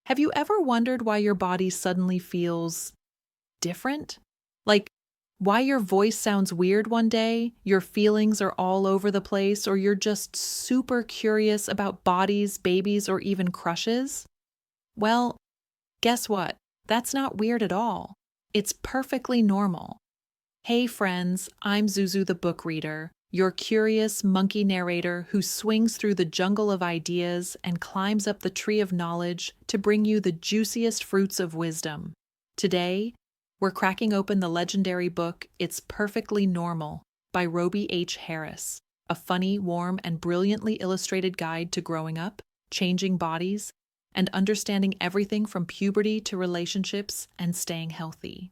Have you ever wondered why your body suddenly feels different? Like, why your voice sounds weird one day, your feelings are all over the place, or you're just super curious about bodies, babies, or even crushes? Well, guess what? That's not weird at all. It's perfectly normal. Hey friends, I'm Zuzu the book reader, your curious monkey narrator who swings through the jungle of ideas and climbs up the tree of knowledge to bring you the juiciest fruits of wisdom. Today, we're cracking open the legendary book It's Perfectly Normal by Roby H. Harris, a funny, warm, and brilliantly illustrated guide to growing up, changing bodies, and understanding everything from puberty to relationships and staying healthy.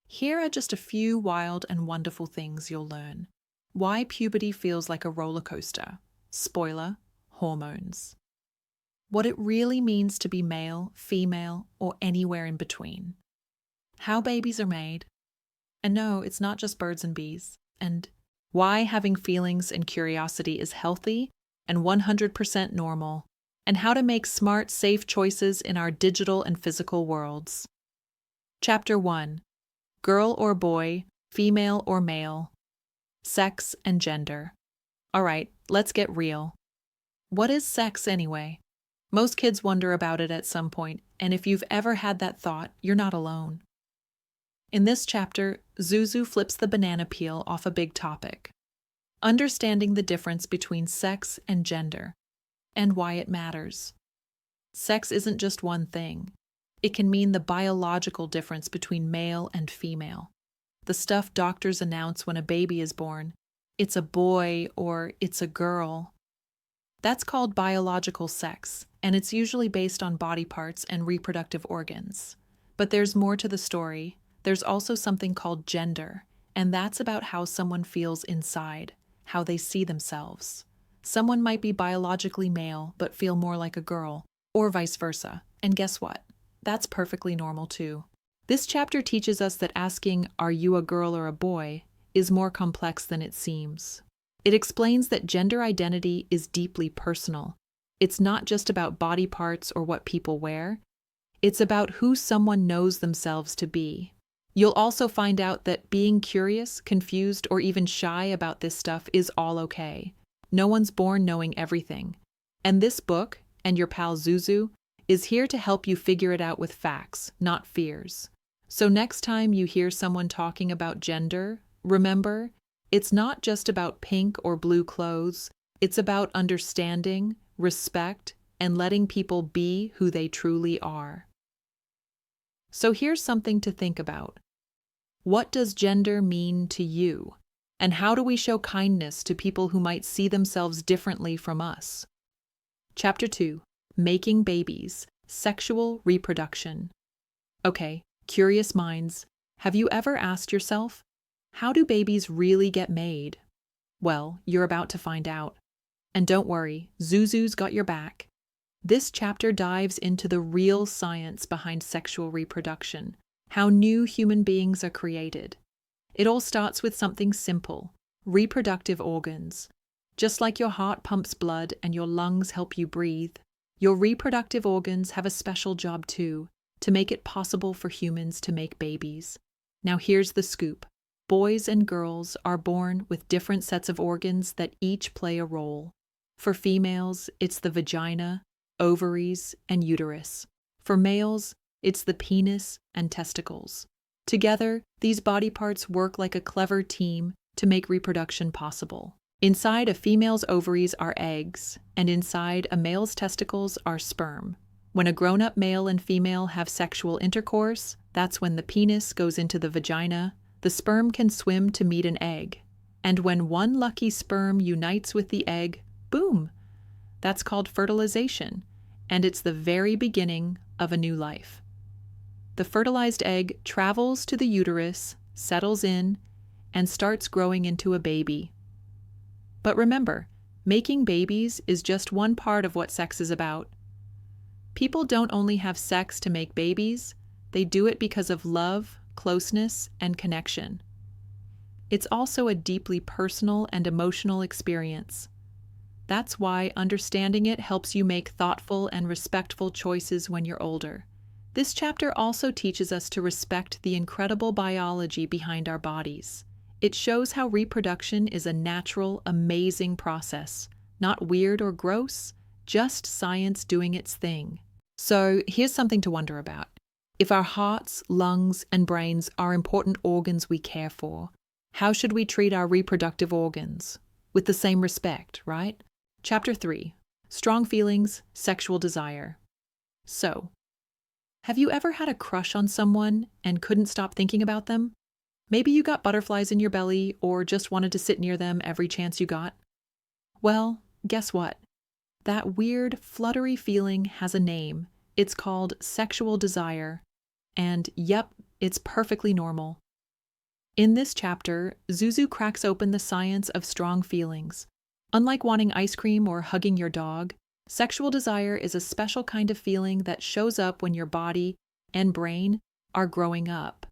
Here are just a few wild and wonderful things you'll learn. Why puberty feels like a roller coaster. Spoiler, hormones. What it really means to be male, female, or anywhere in between. How babies are made. And no, it's not just birds and bees. And why having feelings and curiosity is healthy and 100% normal. And how to make smart, safe choices in our digital and physical worlds. Chapter 1. Girl or boy, female or male, sex and gender. All right, let's get real. What is sex anyway? Most kids wonder about it at some point, and if you've ever had that thought, you're not alone. In this chapter, Zuzu flips the banana peel off a big topic. Understanding the difference between sex and gender, and why it matters. Sex isn't just one thing. It can mean the biological difference between male and female. The stuff doctors announce when a baby is born, it's a boy or it's a girl. That's called biological sex, and it's usually based on body parts and reproductive organs. But there's more to the story. There's also something called gender, and that's about how someone feels inside, how they see themselves. Someone might be biologically male but feel more like a girl, or vice versa. And guess what? That's perfectly normal too. This chapter teaches us that asking, "Are you a girl or a boy?" is more complex than it seems. It explains that gender identity is deeply personal. It's not just about body parts or what people wear. It's about who someone knows themselves to be. You'll also find out that being curious, confused, or even shy about this stuff is all okay. No one's born knowing everything. And this book, and your pal Zuzu, is here to help you figure it out with facts, not fears. So next time you hear someone talking about gender, remember, it's not just about pink or blue clothes. It's about understanding, respect, and letting people be who they truly are. So here's something to think about. What does gender mean to you? And how do we show kindness to people who might see themselves differently from us? Chapter 2. Making babies, sexual reproduction. Okay, curious minds, have you ever asked yourself, how do babies really get made? Well, you're about to find out. And don't worry, Zuzu's got your back. This chapter dives into the real science behind sexual reproduction, how new human beings are created. It all starts with something simple, reproductive organs. Just like your heart pumps blood and your lungs help you breathe, your reproductive organs have a special job too, to make it possible for humans to make babies. Now here's the scoop. Boys and girls are born with different sets of organs that each play a role. For females, it's the vagina, ovaries, and uterus. For males, it's the penis and testicles. Together, these body parts work like a clever team to make reproduction possible. Inside a female's ovaries are eggs, and inside a male's testicles are sperm. When a grown-up male and female have sexual intercourse, that's when the penis goes into the vagina, the sperm can swim to meet an egg. And when one lucky sperm unites with the egg, boom! That's called fertilization, and it's the very beginning of a new life. The fertilized egg travels to the uterus, settles in, and starts growing into a baby. But remember, making babies is just one part of what sex is about. People don't only have sex to make babies, they do it because of love, closeness, and connection. It's also a deeply personal and emotional experience. That's why understanding it helps you make thoughtful and respectful choices when you're older. This chapter also teaches us to respect the incredible biology behind our bodies. It shows how reproduction is a natural, amazing process, not weird or gross, just science doing its thing. So here's something to wonder about. If our hearts, lungs, and brains are important organs we care for, how should we treat our reproductive organs? With the same respect, right? Chapter 3. Strong Feelings, Sexual Desire. So, have you ever had a crush on someone and couldn't stop thinking about them? Maybe you got butterflies in your belly or just wanted to sit near them every chance you got. Well, guess what? That weird, fluttery feeling has a name. It's called sexual desire. And yep, it's perfectly normal. In this chapter, Zuzu cracks open the science of strong feelings. Unlike wanting ice cream or hugging your dog, sexual desire is a special kind of feeling that shows up when your body and brain are growing up.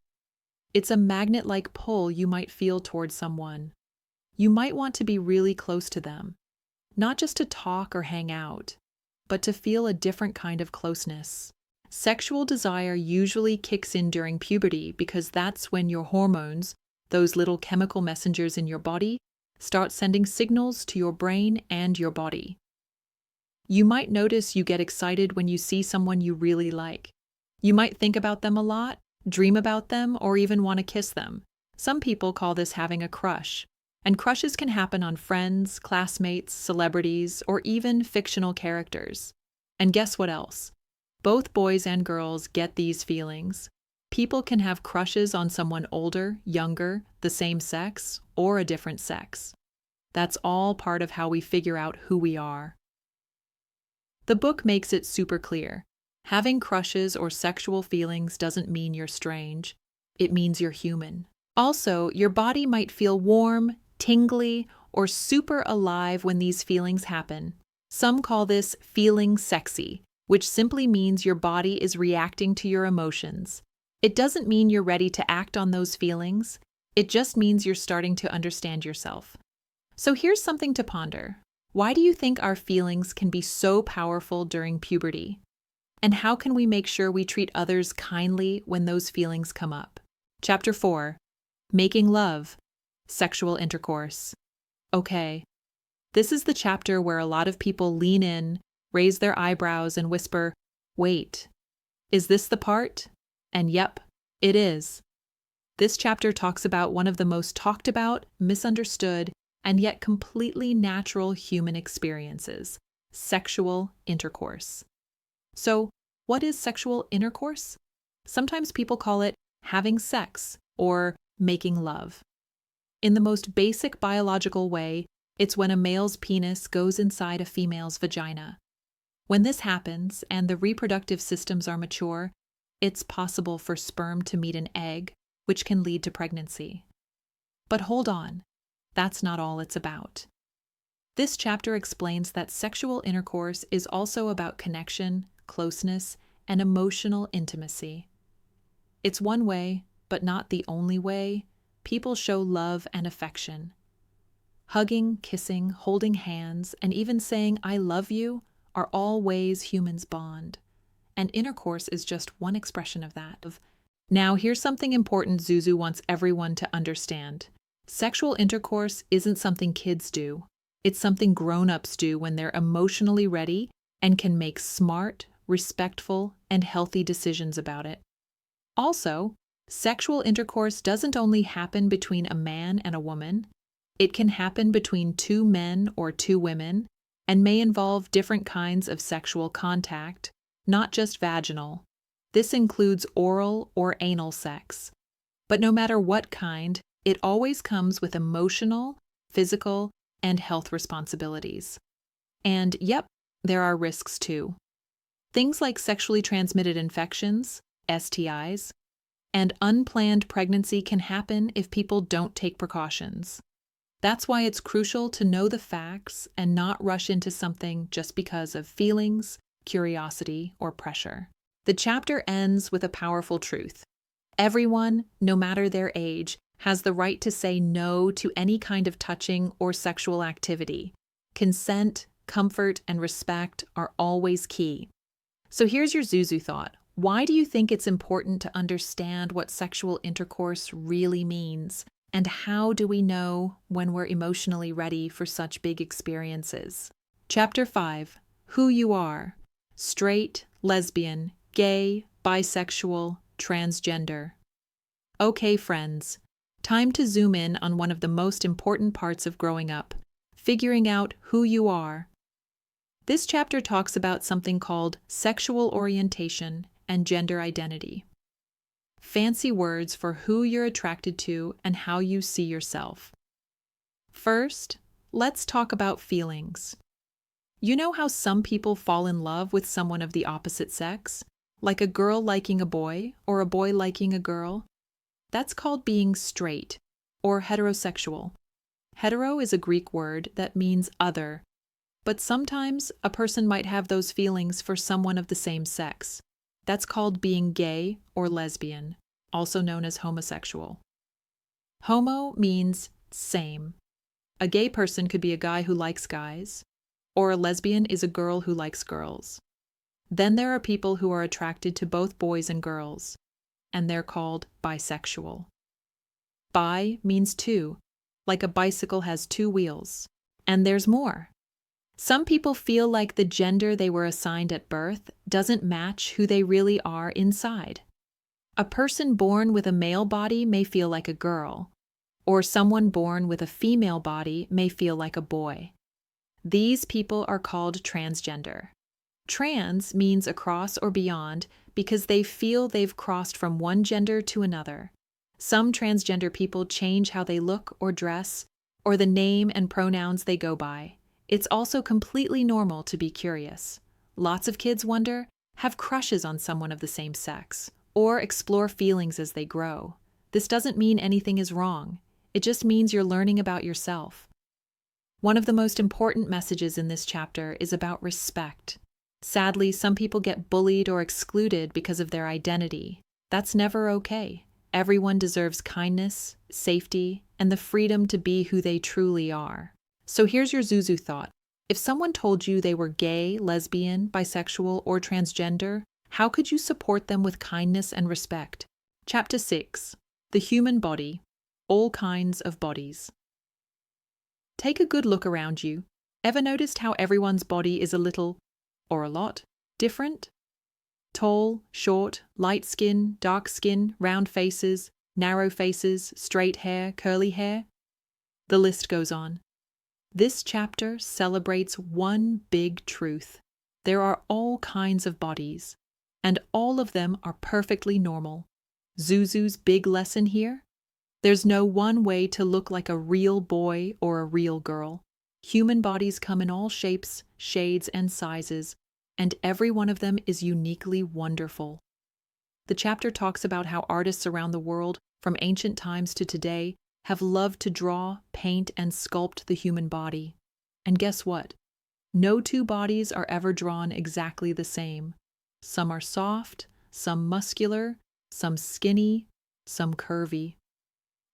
It's a magnet-like pull you might feel towards someone. You might want to be really close to them, not just to talk or hang out, but to feel a different kind of closeness. Sexual desire usually kicks in during puberty because that's when your hormones, those little chemical messengers in your body, start sending signals to your brain and your body. You might notice you get excited when you see someone you really like. You might think about them a lot, dream about them, or even want to kiss them. Some people call this having a crush. And crushes can happen on friends, classmates, celebrities, or even fictional characters. And guess what else? Both boys and girls get these feelings. People can have crushes on someone older, younger, the same sex, or a different sex. That's all part of how we figure out who we are. The book makes it super clear. Having crushes or sexual feelings doesn't mean you're strange. It means you're human. Also, your body might feel warm, tingly, or super alive when these feelings happen. Some call this feeling sexy, which simply means your body is reacting to your emotions. It doesn't mean you're ready to act on those feelings. It just means you're starting to understand yourself. So here's something to ponder. Why do you think our feelings can be so powerful during puberty? And how can we make sure we treat others kindly when those feelings come up? Chapter 4. Making Love, Sexual Intercourse. Okay, this is the chapter where a lot of people lean in, raise their eyebrows, and whisper, "Wait, is this the part?" And yep, it is. This chapter talks about one of the most talked about, misunderstood, and yet completely natural human experiences, sexual intercourse. So, what is sexual intercourse? Sometimes people call it having sex or making love. In the most basic biological way, it's when a male's penis goes inside a female's vagina. When this happens and the reproductive systems are mature, it's possible for sperm to meet an egg, which can lead to pregnancy. But hold on, that's not all it's about. This chapter explains that sexual intercourse is also about connection, closeness, and emotional intimacy. It's one way, but not the only way, people show love and affection. Hugging, kissing, holding hands, and even saying "I love you" are all ways humans bond. And intercourse is just one expression of that. Now, here's something important Zuzu wants everyone to understand. Sexual intercourse isn't something kids do. It's something grown-ups do when they're emotionally ready and can make smart, respectful, and healthy decisions about it. Also, sexual intercourse doesn't only happen between a man and a woman. It can happen between two men or two women, and may involve different kinds of sexual contact, not just vaginal. This includes oral or anal sex. But no matter what kind, it always comes with emotional, physical, and health responsibilities. And yep, there are risks too. Things like sexually transmitted infections, STIs, and unplanned pregnancy can happen if people don't take precautions. That's why it's crucial to know the facts and not rush into something just because of feelings, curiosity, or pressure. The chapter ends with a powerful truth. Everyone, no matter their age, has the right to say no to any kind of touching or sexual activity. Consent, comfort, and respect are always key. So here's your Zuzu thought. Why do you think it's important to understand what sexual intercourse really means? And how do we know when we're emotionally ready for such big experiences? Chapter 5. Who you are. Straight, lesbian, gay, bisexual, transgender. Okay, friends. Time to zoom in on one of the most important parts of growing up. Figuring out who you are. This chapter talks about something called sexual orientation and gender identity. Fancy words for who you're attracted to and how you see yourself. First, let's talk about feelings. You know how some people fall in love with someone of the opposite sex? Like a girl liking a boy or a boy liking a girl? That's called being straight or heterosexual. Hetero is a Greek word that means other, but sometimes a person might have those feelings for someone of the same sex. That's called being gay or lesbian, also known as homosexual. Homo means same. A gay person could be a guy who likes guys, or a lesbian is a girl who likes girls. Then there are people who are attracted to both boys and girls, and they're called bisexual. Bi means two, like a bicycle has two wheels. And there's more. Some people feel like the gender they were assigned at birth doesn't match who they really are inside. A person born with a male body may feel like a girl, or someone born with a female body may feel like a boy. These people are called transgender. Trans means across or beyond because they feel they've crossed from one gender to another. Some transgender people change how they look or dress, or the name and pronouns they go by. It's also completely normal to be curious. Lots of kids wonder, have crushes on someone of the same sex, or explore feelings as they grow. This doesn't mean anything is wrong. It just means you're learning about yourself. One of the most important messages in this chapter is about respect. Sadly, some people get bullied or excluded because of their identity. That's never okay. Everyone deserves kindness, safety, and the freedom to be who they truly are. So here's your Zuzu thought. If someone told you they were gay, lesbian, bisexual, or transgender, how could you support them with kindness and respect? Chapter 6. The human body. All kinds of bodies. Take a good look around you. Ever noticed how everyone's body is a little, or a lot, different? Tall, short, light skin, dark skin, round faces, narrow faces, straight hair, curly hair. The list goes on. This chapter celebrates one big truth. There are all kinds of bodies, and all of them are perfectly normal. Zuzu's big lesson here? There's no one way to look like a real boy or a real girl. Human bodies come in all shapes, shades, and sizes, and every one of them is uniquely wonderful. The chapter talks about how artists around the world, from ancient times to today, have loved to draw, paint, and sculpt the human body. And guess what? No two bodies are ever drawn exactly the same. Some are soft, some muscular, some skinny, some curvy.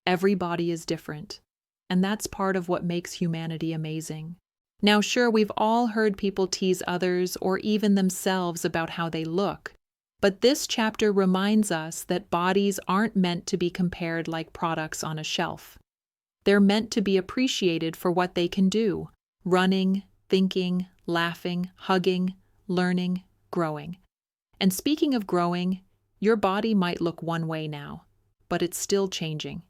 Every body is different, and that's part of what makes humanity amazing. Now, sure, we've all heard people tease others or even themselves about how they look, but this chapter reminds us that bodies aren't meant to be compared like products on a shelf. They're meant to be appreciated for what they can do: running, thinking, laughing, hugging, learning, growing. And speaking of growing, your body might look one way now, but it's still changing.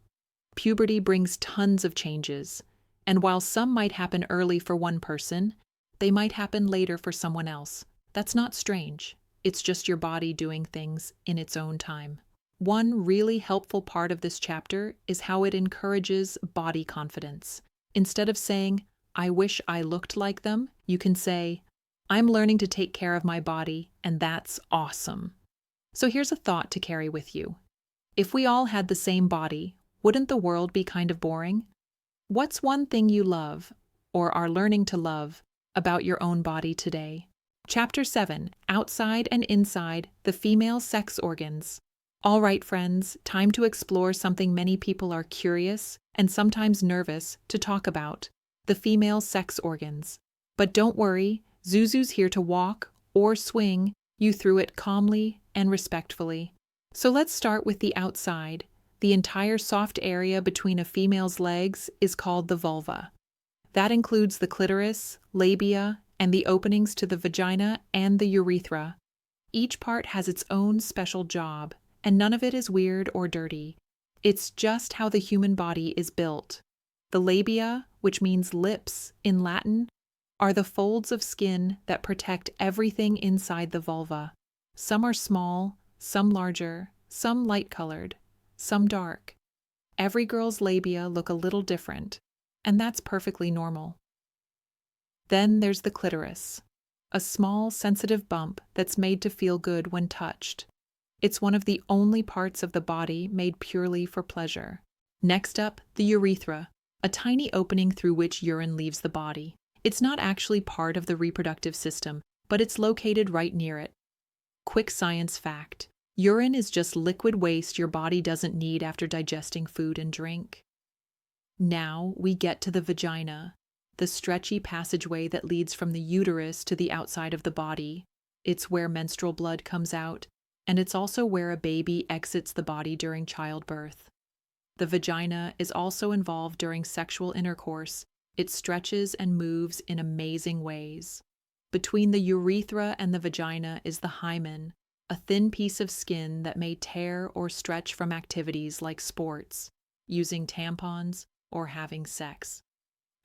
Puberty brings tons of changes, and while some might happen early for one person, they might happen later for someone else. That's not strange. It's just your body doing things in its own time. One really helpful part of this chapter is how it encourages body confidence. Instead of saying, "I wish I looked like them," you can say, "I'm learning to take care of my body, and that's awesome." So here's a thought to carry with you. If we all had the same body, wouldn't the world be kind of boring? What's one thing you love, or are learning to love, about your own body today? Chapter 7, Outside and Inside the Female Sex Organs. All right, friends, time to explore something many people are curious and sometimes nervous to talk about: the female sex organs. But don't worry, Zuzu's here to walk or swing you through it calmly and respectfully. So let's start with the outside. The entire soft area between a female's legs is called the vulva. That includes the clitoris, labia, and the openings to the vagina and the urethra. Each part has its own special job, and none of it is weird or dirty. It's just how the human body is built. The labia, which means lips in Latin, are the folds of skin that protect everything inside the vulva. Some are small, some larger, some light-colored, some dark. Every girl's labia look a little different, and that's perfectly normal. Then there's the clitoris, a small, sensitive bump that's made to feel good when touched. It's one of the only parts of the body made purely for pleasure. Next up, the urethra, a tiny opening through which urine leaves the body. It's not actually part of the reproductive system, but it's located right near it. Quick science fact: urine is just liquid waste your body doesn't need after digesting food and drink. Now we get to the vagina, the stretchy passageway that leads from the uterus to the outside of the body. It's where menstrual blood comes out, and it's also where a baby exits the body during childbirth. The vagina is also involved during sexual intercourse. It stretches and moves in amazing ways. Between the urethra and the vagina is the hymen, a thin piece of skin that may tear or stretch from activities like sports, using tampons, or having sex.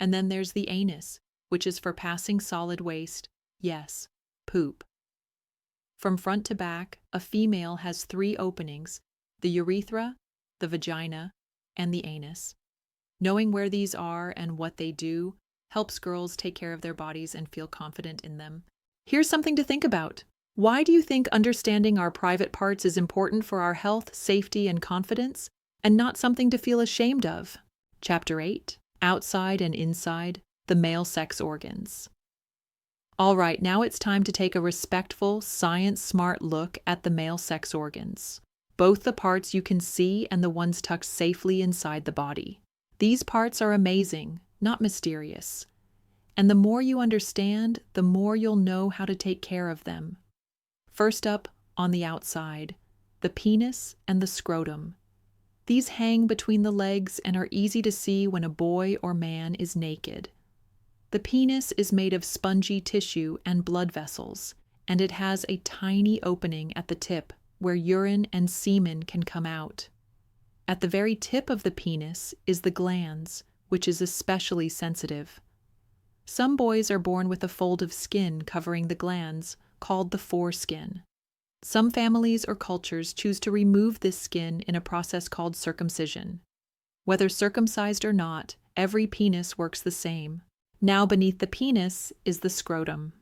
And then there's the anus, which is for passing solid waste, yes, poop. From front to back, a female has 3 openings: the urethra, the vagina, and the anus. Knowing where these are and what they do helps girls take care of their bodies and feel confident in them. Here's something to think about. Why do you think understanding our private parts is important for our health, safety, and confidence, and not something to feel ashamed of? Chapter 8, Outside and Inside, the Male Sex Organs. All right, now it's time to take a respectful, science-smart look at the male sex organs, both the parts you can see and the ones tucked safely inside the body. These parts are amazing, not mysterious. And the more you understand, the more you'll know how to take care of them. First up, on the outside, the penis and the scrotum. These hang between the legs and are easy to see when a boy or man is naked. The penis is made of spongy tissue and blood vessels, and it has a tiny opening at the tip where urine and semen can come out. At the very tip of the penis is the glans, which is especially sensitive. Some boys are born with a fold of skin covering the glans, called the foreskin. Some families or cultures choose to remove this skin in a process called circumcision. Whether circumcised or not, every penis works the same. Now beneath the penis is the scrotum,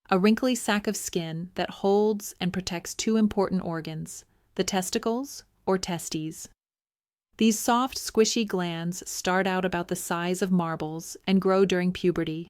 a wrinkly sack of skin that holds and protects 2 important organs, the testicles or testes. These soft, squishy glands start out about the size of marbles and grow during puberty.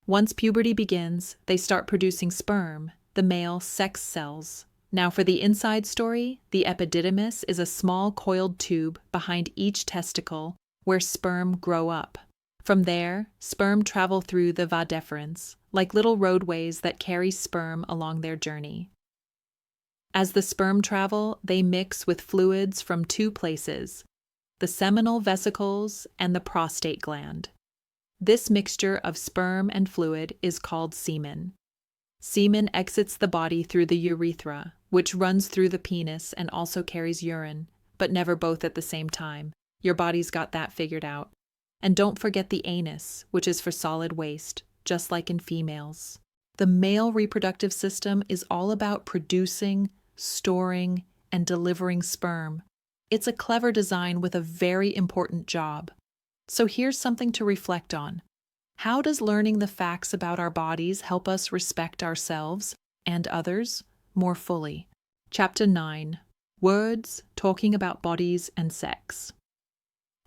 Once puberty begins, they start producing sperm, the male sex cells. Now for the inside story, the epididymis is a small coiled tube behind each testicle where sperm grow up. From there, sperm travel through the vas deferens, like little roadways that carry sperm along their journey. As the sperm travel, they mix with fluids from 2 places, the seminal vesicles and the prostate gland. This mixture of sperm and fluid is called semen. Semen exits the body through the urethra, which runs through the penis and also carries urine, but never both at the same time. Your body's got that figured out. And don't forget the anus, which is for solid waste, just like in females. The male reproductive system is all about producing, storing, and delivering sperm. It's a clever design with a very important job. So here's something to reflect on. How does learning the facts about our bodies help us respect ourselves and others more fully? Chapter 9. Words talking about bodies and sex.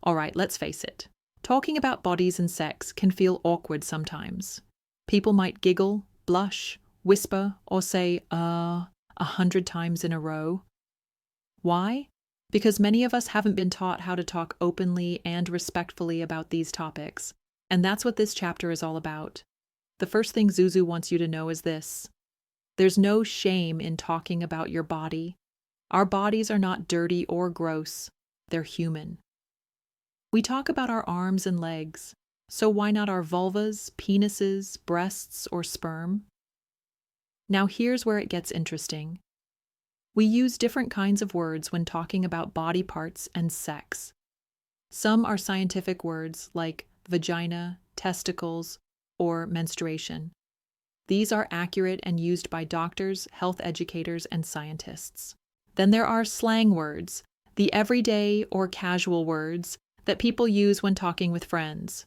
All right, let's face it. Talking about bodies and sex can feel awkward sometimes. People might giggle, blush, whisper, or say, 100 times in a row. Why? Because many of us haven't been taught how to talk openly and respectfully about these topics, And that's what this chapter is all about. The first thing Zuzu wants you to know is this: there's no shame in talking about your body. Our bodies are not dirty or gross, they're human. We talk about our arms and legs, so why not our vulvas, penises, breasts, or sperm? Now here's where it gets interesting. We use different kinds of words when talking about body parts and sex. Some are scientific words like vagina, testicles, or menstruation. These are accurate and used by doctors, health educators, and scientists. Then there are slang words, the everyday or casual words that people use when talking with friends.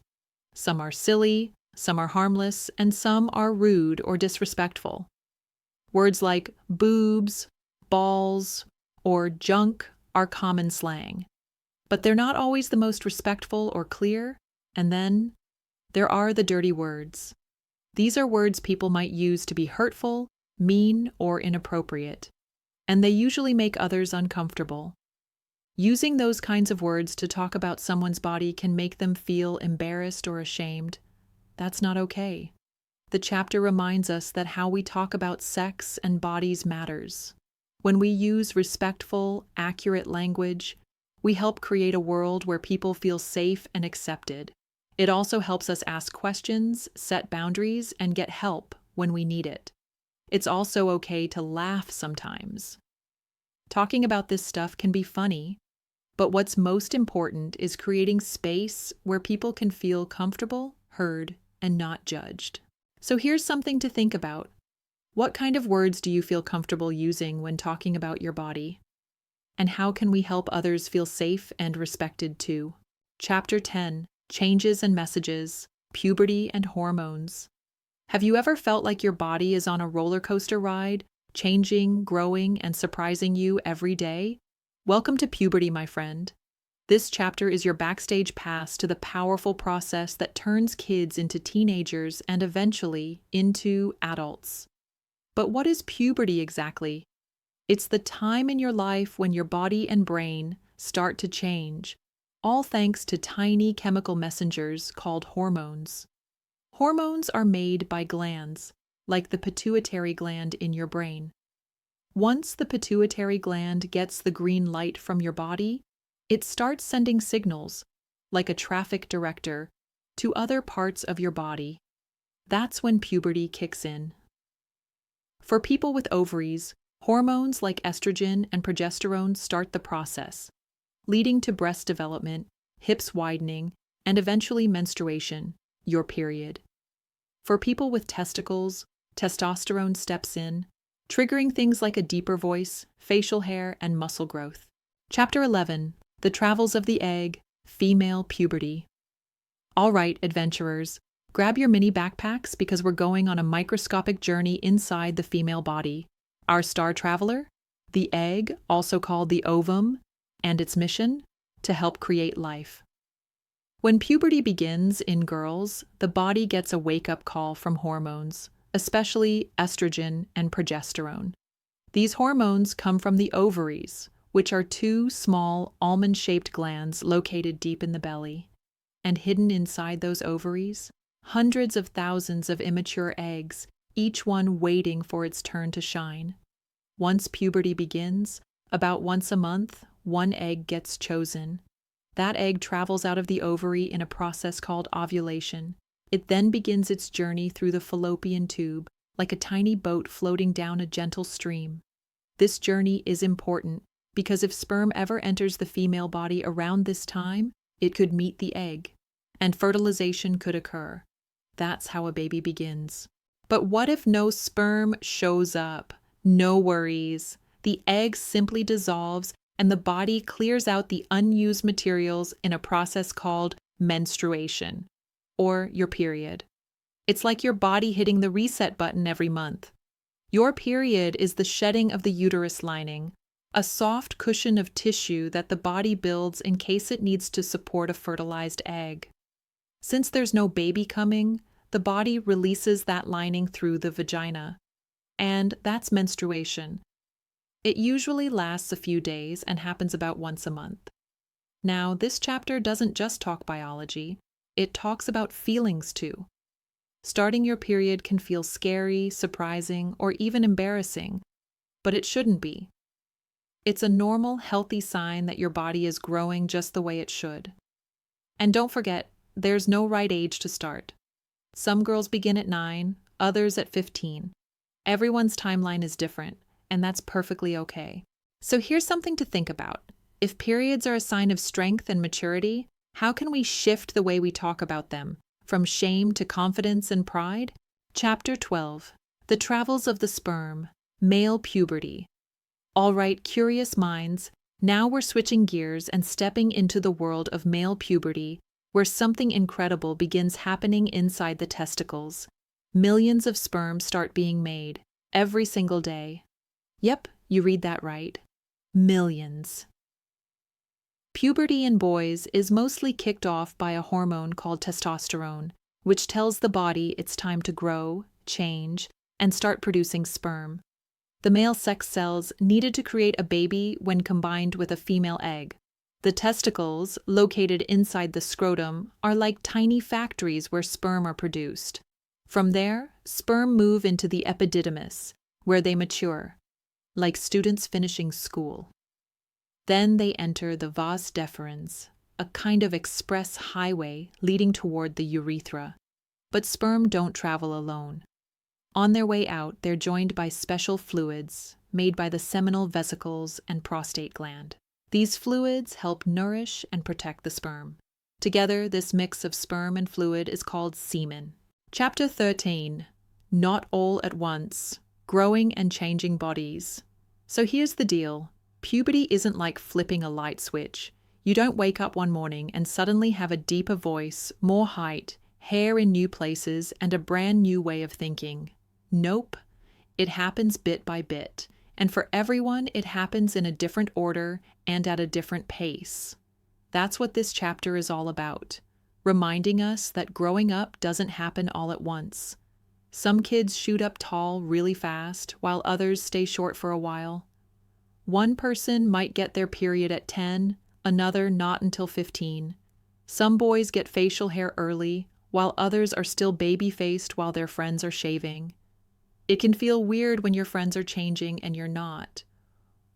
Some are silly, some are harmless, and some are rude or disrespectful. Words like boobs, balls, or junk are common slang. But they're not always the most respectful or clear. And then there are the dirty words. These are words people might use to be hurtful, mean, or inappropriate. And they usually make others uncomfortable. Using those kinds of words to talk about someone's body can make them feel embarrassed or ashamed. That's not okay. The chapter reminds us that how we talk about sex and bodies matters. When we use respectful, accurate language, we help create a world where people feel safe and accepted. It also helps us ask questions, set boundaries, and get help when we need it. It's also okay to laugh sometimes. Talking about this stuff can be funny, but what's most important is creating space where people can feel comfortable, heard, and not judged. So here's something to think about. What kind of words do you feel comfortable using when talking about your body? And how can we help others feel safe and respected too? Chapter 10, Changes and Messages, Puberty and Hormones. Have you ever felt like your body is on a roller coaster ride, changing, growing, and surprising you every day? Welcome to puberty, my friend. This chapter is your backstage pass to the powerful process that turns kids into teenagers and eventually into adults. But what is puberty exactly? It's the time in your life when your body and brain start to change, all thanks to tiny chemical messengers called hormones. Hormones are made by glands, like the pituitary gland in your brain. Once the pituitary gland gets the green light from your body, it starts sending signals, like a traffic director, to other parts of your body. That's when puberty kicks in. For people with ovaries, hormones like estrogen and progesterone start the process, leading to breast development, hips widening, and eventually menstruation, your period. For people with testicles, testosterone steps in, triggering things like a deeper voice, facial hair, and muscle growth. Chapter 11, The Travels of the Egg, Female Puberty. All right, adventurers, grab your mini backpacks because we're going on a microscopic journey inside the female body. Our star traveler, the egg, also called the ovum, and its mission, to help create life. When puberty begins in girls, the body gets a wake-up call from hormones, especially estrogen and progesterone. These hormones come from the ovaries, which are two small almond-shaped glands located deep in the belly. And hidden inside those ovaries, hundreds of thousands of immature eggs, each one waiting for its turn to shine. Once puberty begins, about once a month, one egg gets chosen. That egg travels out of the ovary in a process called ovulation. It then begins its journey through the fallopian tube, like a tiny boat floating down a gentle stream. This journey is important because if sperm ever enters the female body around this time, it could meet the egg, and fertilization could occur. That's how a baby begins. But what if no sperm shows up? No worries. The egg simply dissolves and the body clears out the unused materials in a process called menstruation, or your period. It's like your body hitting the reset button every month. Your period is the shedding of the uterus lining, a soft cushion of tissue that the body builds in case it needs to support a fertilized egg. Since there's no baby coming, the body releases that lining through the vagina. And that's menstruation. It usually lasts a few days and happens about once a month. Now, this chapter doesn't just talk biology. it talks about feelings too. Starting your period can feel scary, surprising, or even embarrassing, but it shouldn't be. It's a normal, healthy sign that your body is growing just the way it should. And don't forget, there's no right age to start. Some girls begin at 9, others at 15. Everyone's timeline is different, and that's perfectly okay. So here's something to think about. If periods are a sign of strength and maturity, how can we shift the way we talk about them, from shame to confidence and pride? Chapter 12. The Travels of the Sperm, Male Puberty. All right, curious minds, now we're switching gears and stepping into the world of male puberty, where something incredible begins happening inside the testicles. Millions of sperm start being made, every single day. Yep, you read that right. Millions. Puberty in boys is mostly kicked off by a hormone called testosterone, which tells the body it's time to grow, change, and start producing sperm. The male sex cells needed to create a baby when combined with a female egg. The testicles, located inside the scrotum, are like tiny factories where sperm are produced. From there, sperm move into the epididymis, where they mature, like students finishing school. Then they enter the vas deferens, a kind of express highway leading toward the urethra. But sperm don't travel alone. On their way out, they're joined by special fluids made by the seminal vesicles and prostate gland. These fluids help nourish and protect the sperm. Together, this mix of sperm and fluid is called semen. Chapter 13. Not all at once. Growing and changing bodies. So here's the deal. Puberty isn't like flipping a light switch. You don't wake up one morning and suddenly have a deeper voice, more height, hair in new places, and a brand new way of thinking. Nope. It happens bit by bit. And for everyone, it happens in a different order and at a different pace. That's what this chapter is all about, reminding us that growing up doesn't happen all at once. Some kids shoot up tall really fast, while others stay short for a while. One person might get their period at 10, another not until 15. Some boys get facial hair early, while others are still baby-faced while their friends are shaving. It can feel weird when your friends are changing and you're not,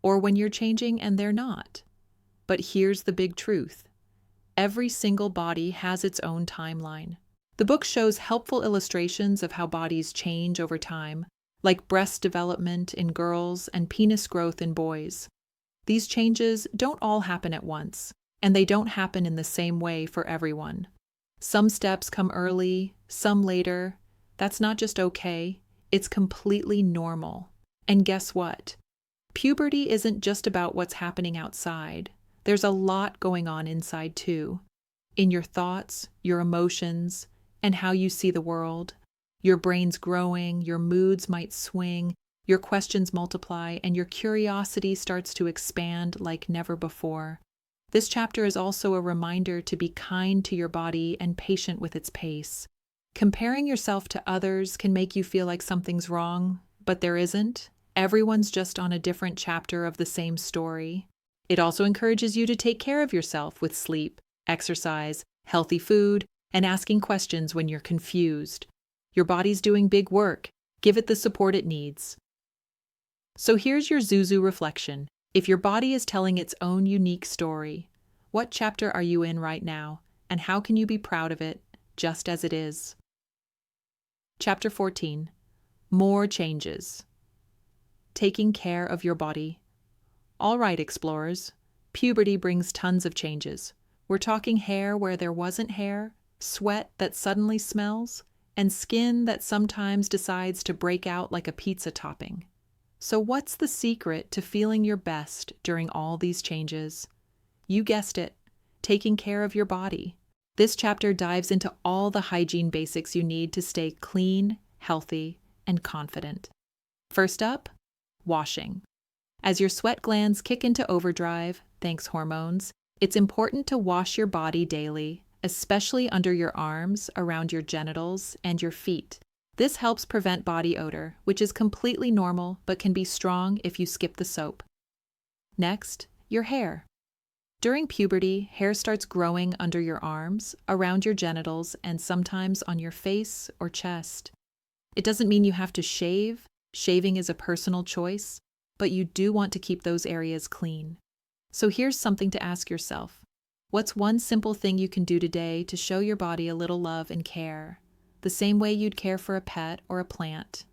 or when you're changing and they're not. But here's the big truth. Every single body has its own timeline. The book shows helpful illustrations of how bodies change over time, like breast development in girls and penis growth in boys. These changes don't all happen at once, and they don't happen in the same way for everyone. Some steps come early, some later. That's not just okay, it's completely normal. And guess what? Puberty isn't just about what's happening outside. There's a lot going on inside too. In your thoughts, your emotions, and how you see the world. Your brain's growing, your moods might swing, your questions multiply, and your curiosity starts to expand like never before. This chapter is also a reminder to be kind to your body and patient with its pace. Comparing yourself to others can make you feel like something's wrong, but there isn't. Everyone's just on a different chapter of the same story. It also encourages you to take care of yourself with sleep, exercise, healthy food, and asking questions when you're confused. Your body's doing big work. Give it the support it needs. So here's your Zuzu reflection. If your body is telling its own unique story, what chapter are you in right now, and how can you be proud of it, just as it is? Chapter 14. More changes. Taking care of your body. All right, explorers. Puberty brings tons of changes. We're talking hair where there wasn't hair, sweat that suddenly smells, and skin that sometimes decides to break out like a pizza topping. So what's the secret to feeling your best during all these changes? You guessed it, taking care of your body. This chapter dives into all the hygiene basics you need to stay clean, healthy, and confident. First up, washing. As your sweat glands kick into overdrive, thanks hormones, it's important to wash your body daily, especially under your arms, around your genitals, and your feet. This helps prevent body odor, which is completely normal but can be strong if you skip the soap. Next, your hair. During puberty, hair starts growing under your arms, around your genitals, and sometimes on your face or chest. It doesn't mean you have to shave. Shaving is a personal choice, but you do want to keep those areas clean. So here's something to ask yourself. What's one simple thing you can do today to show your body a little love and care, the same way you'd care for a pet or a plant?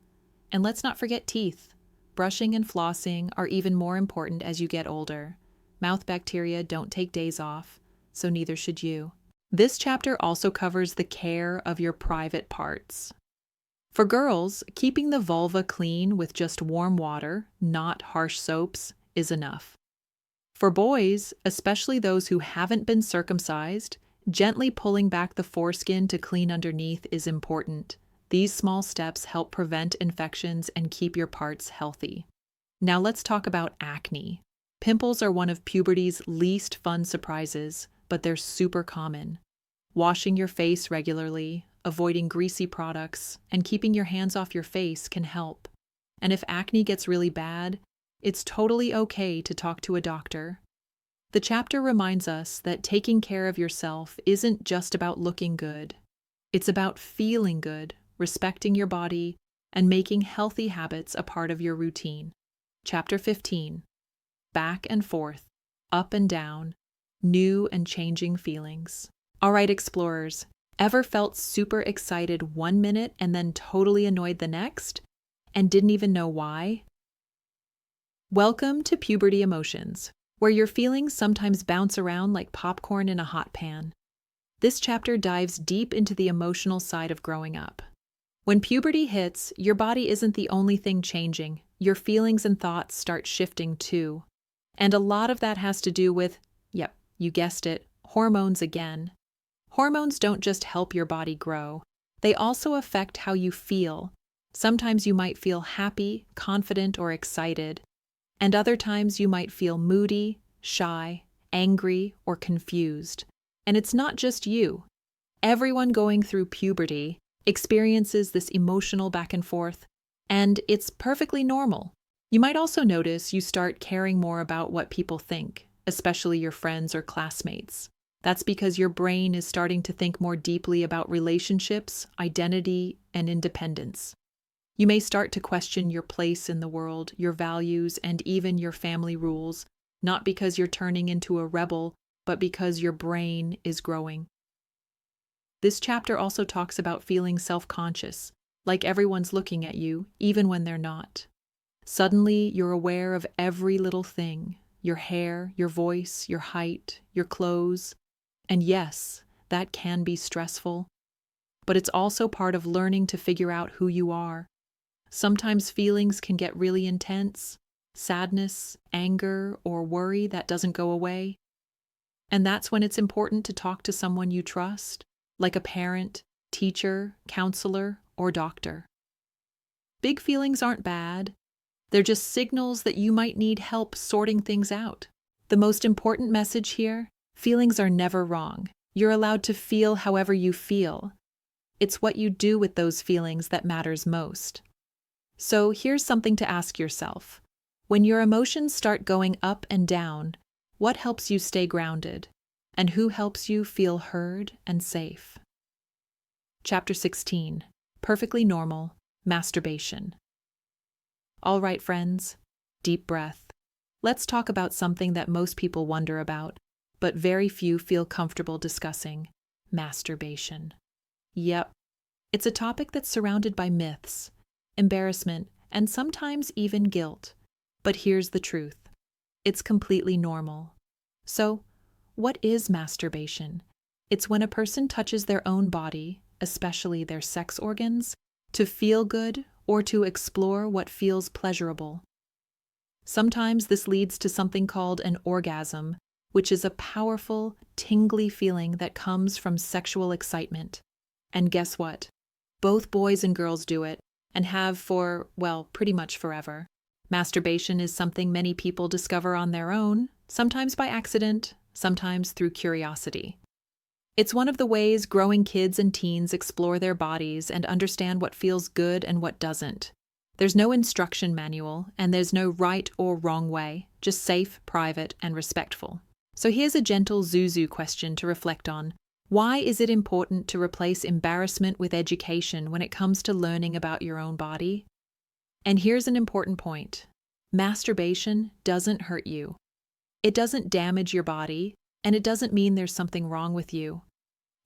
And let's not forget teeth. Brushing and flossing are even more important as you get older. Mouth bacteria don't take days off, so neither should you. This chapter also covers the care of your private parts. For girls, keeping the vulva clean with just warm water, not harsh soaps, is enough. For boys, especially those who haven't been circumcised, gently pulling back the foreskin to clean underneath is important. These small steps help prevent infections and keep your parts healthy. Now let's talk about acne. Pimples are one of puberty's least fun surprises, but they're super common. Washing your face regularly, avoiding greasy products, and keeping your hands off your face can help. And if acne gets really bad, it's totally okay to talk to a doctor. The chapter reminds us that taking care of yourself isn't just about looking good. It's about feeling good, respecting your body, and making healthy habits a part of your routine. Chapter 15. Back and forth, up and down, new and changing feelings. All right, explorers, ever felt super excited one minute and then totally annoyed the next, and didn't even know why? Welcome to Puberty Emotions, where your feelings sometimes bounce around like popcorn in a hot pan. This chapter dives deep into the emotional side of growing up. When puberty hits, your body isn't the only thing changing. Your feelings and thoughts start shifting too. And a lot of that has to do with, yep, you guessed it, hormones again. Hormones don't just help your body grow. They also affect how you feel. Sometimes you might feel happy, confident, or excited. And other times you might feel moody, shy, angry, or confused. And it's not just you. Everyone going through puberty experiences this emotional back and forth, and it's perfectly normal. You might also notice you start caring more about what people think, especially your friends or classmates. That's because your brain is starting to think more deeply about relationships, identity, and independence. You may start to question your place in the world, your values, and even your family rules, not because you're turning into a rebel, but because your brain is growing. This chapter also talks about feeling self-conscious, like everyone's looking at you, even when they're not. Suddenly, you're aware of every little thing, your hair, your voice, your height, your clothes. And yes, that can be stressful. But it's also part of learning to figure out who you are. Sometimes feelings can get really intense, sadness, anger, or worry that doesn't go away. And that's when it's important to talk to someone you trust, like a parent, teacher, counselor, or doctor. Big feelings aren't bad. They're just signals that you might need help sorting things out. The most important message here: feelings are never wrong. You're allowed to feel however you feel. It's what you do with those feelings that matters most. So here's something to ask yourself. When your emotions start going up and down, what helps you stay grounded? And who helps you feel heard and safe? Chapter 16. Perfectly Normal, Masturbation. All right, friends, deep breath. Let's talk about something that most people wonder about, but very few feel comfortable discussing: masturbation. Yep, it's a topic that's surrounded by myths, embarrassment, and sometimes even guilt. But here's the truth: it's completely normal. So, what is masturbation? It's when a person touches their own body, especially their sex organs, to feel good or to explore what feels pleasurable. Sometimes this leads to something called an orgasm, which is a powerful, tingly feeling that comes from sexual excitement. And guess what? Both boys and girls do it, and have for, well, pretty much forever. Masturbation is something many people discover on their own, sometimes by accident, sometimes through curiosity. It's one of the ways growing kids and teens explore their bodies and understand what feels good and what doesn't. There's no instruction manual, and there's no right or wrong way, just safe, private, and respectful. So here's a gentle Zuzu question to reflect on. Why is it important to replace embarrassment with education when it comes to learning about your own body? And here's an important point. Masturbation doesn't hurt you. It doesn't damage your body, and it doesn't mean there's something wrong with you.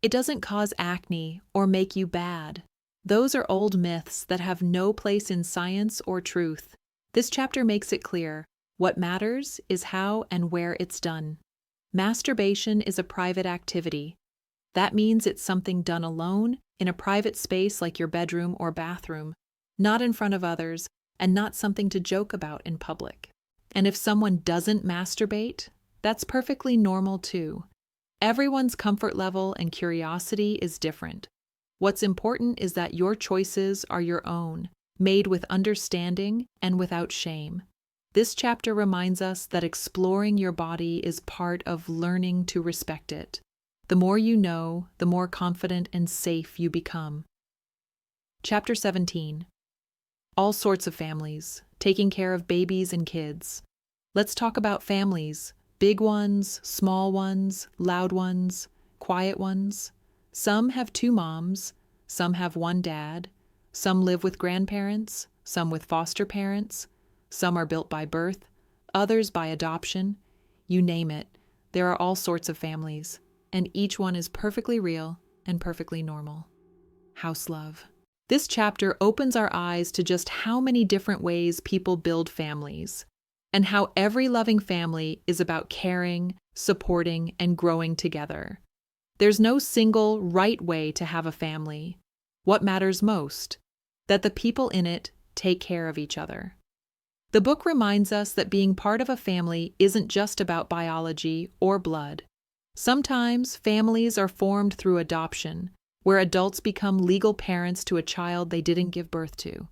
It doesn't cause acne or make you bad. Those are old myths that have no place in science or truth. This chapter makes it clear. What matters is how and where it's done. Masturbation is a private activity. That means it's something done alone, in a private space like your bedroom or bathroom, not in front of others, and not something to joke about in public. And if someone doesn't masturbate, that's perfectly normal too. Everyone's comfort level and curiosity is different. What's important is that your choices are your own, made with understanding and without shame. This chapter reminds us that exploring your body is part of learning to respect it. The more you know, the more confident and safe you become. Chapter 17. All sorts of families, taking care of babies and kids. Let's talk about families, big ones, small ones, loud ones, quiet ones. Some have 2 moms, some have 1 dad, some live with grandparents, some with foster parents. Some are built by birth, others by adoption. You name it, there are all sorts of families, and each one is perfectly real and perfectly normal. House love. This chapter opens our eyes to just how many different ways people build families, and how every loving family is about caring, supporting, and growing together. There's no single right way to have a family. What matters most? That the people in it take care of each other. The book reminds us that being part of a family isn't just about biology or blood. Sometimes families are formed through adoption, where adults become legal parents to a child they didn't give birth to.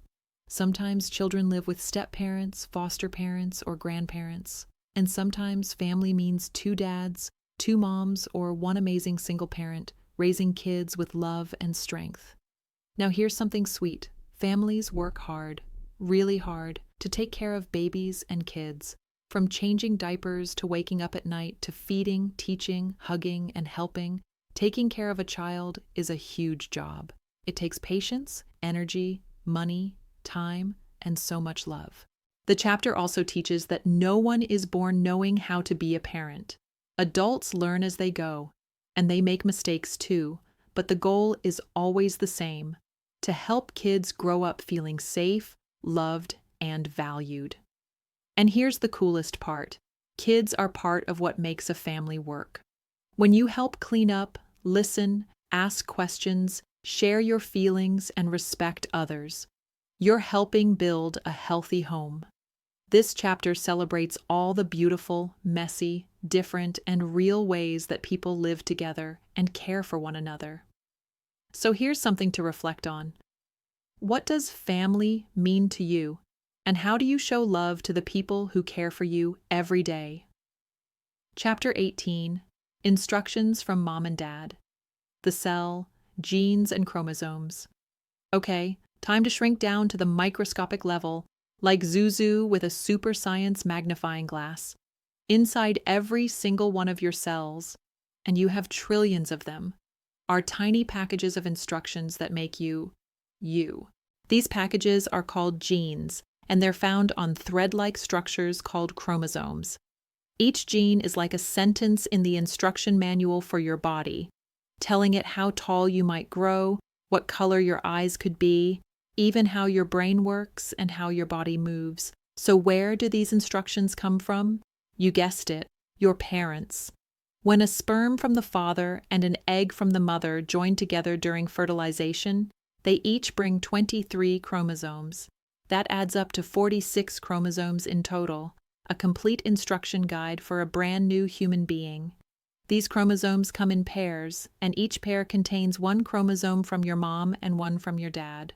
Sometimes children live with step-parents, foster parents, or grandparents. And sometimes family means 2 dads, 2 moms, or 1 amazing single parent, raising kids with love and strength. Now here's something sweet. Families work hard, really hard, to take care of babies and kids. From changing diapers to waking up at night to feeding, teaching, hugging, and helping, taking care of a child is a huge job. It takes patience, energy, money, time, and so much love. The chapter also teaches that no one is born knowing how to be a parent. Adults learn as they go, and they make mistakes too, but the goal is always the same: to help kids grow up feeling safe, loved, and valued. And here's the coolest part. Kids are part of what makes a family work. When you help clean up, listen, ask questions, share your feelings, and respect others, you're helping build a healthy home. This chapter celebrates all the beautiful, messy, different, and real ways that people live together and care for one another. So here's something to reflect on. What does family mean to you? And how do you show love to the people who care for you every day? Chapter 18. Instructions from Mom and Dad. The cell, genes, and chromosomes. Okay, time to shrink down to the microscopic level, like Zuzu with a super science magnifying glass. Inside every single one of your cells, and you have trillions of them, are tiny packages of instructions that make you, you. These packages are called genes, and they're found on thread-like structures called chromosomes. Each gene is like a sentence in the instruction manual for your body, telling it how tall you might grow, what color your eyes could be, even how your brain works and how your body moves. So where do these instructions come from? You guessed it, your parents. When a sperm from the father and an egg from the mother join together during fertilization, they each bring 23 chromosomes. That adds up to 46 chromosomes in total, a complete instruction guide for a brand new human being. These chromosomes come in pairs, and each pair contains 1 chromosome from your mom and 1 from your dad.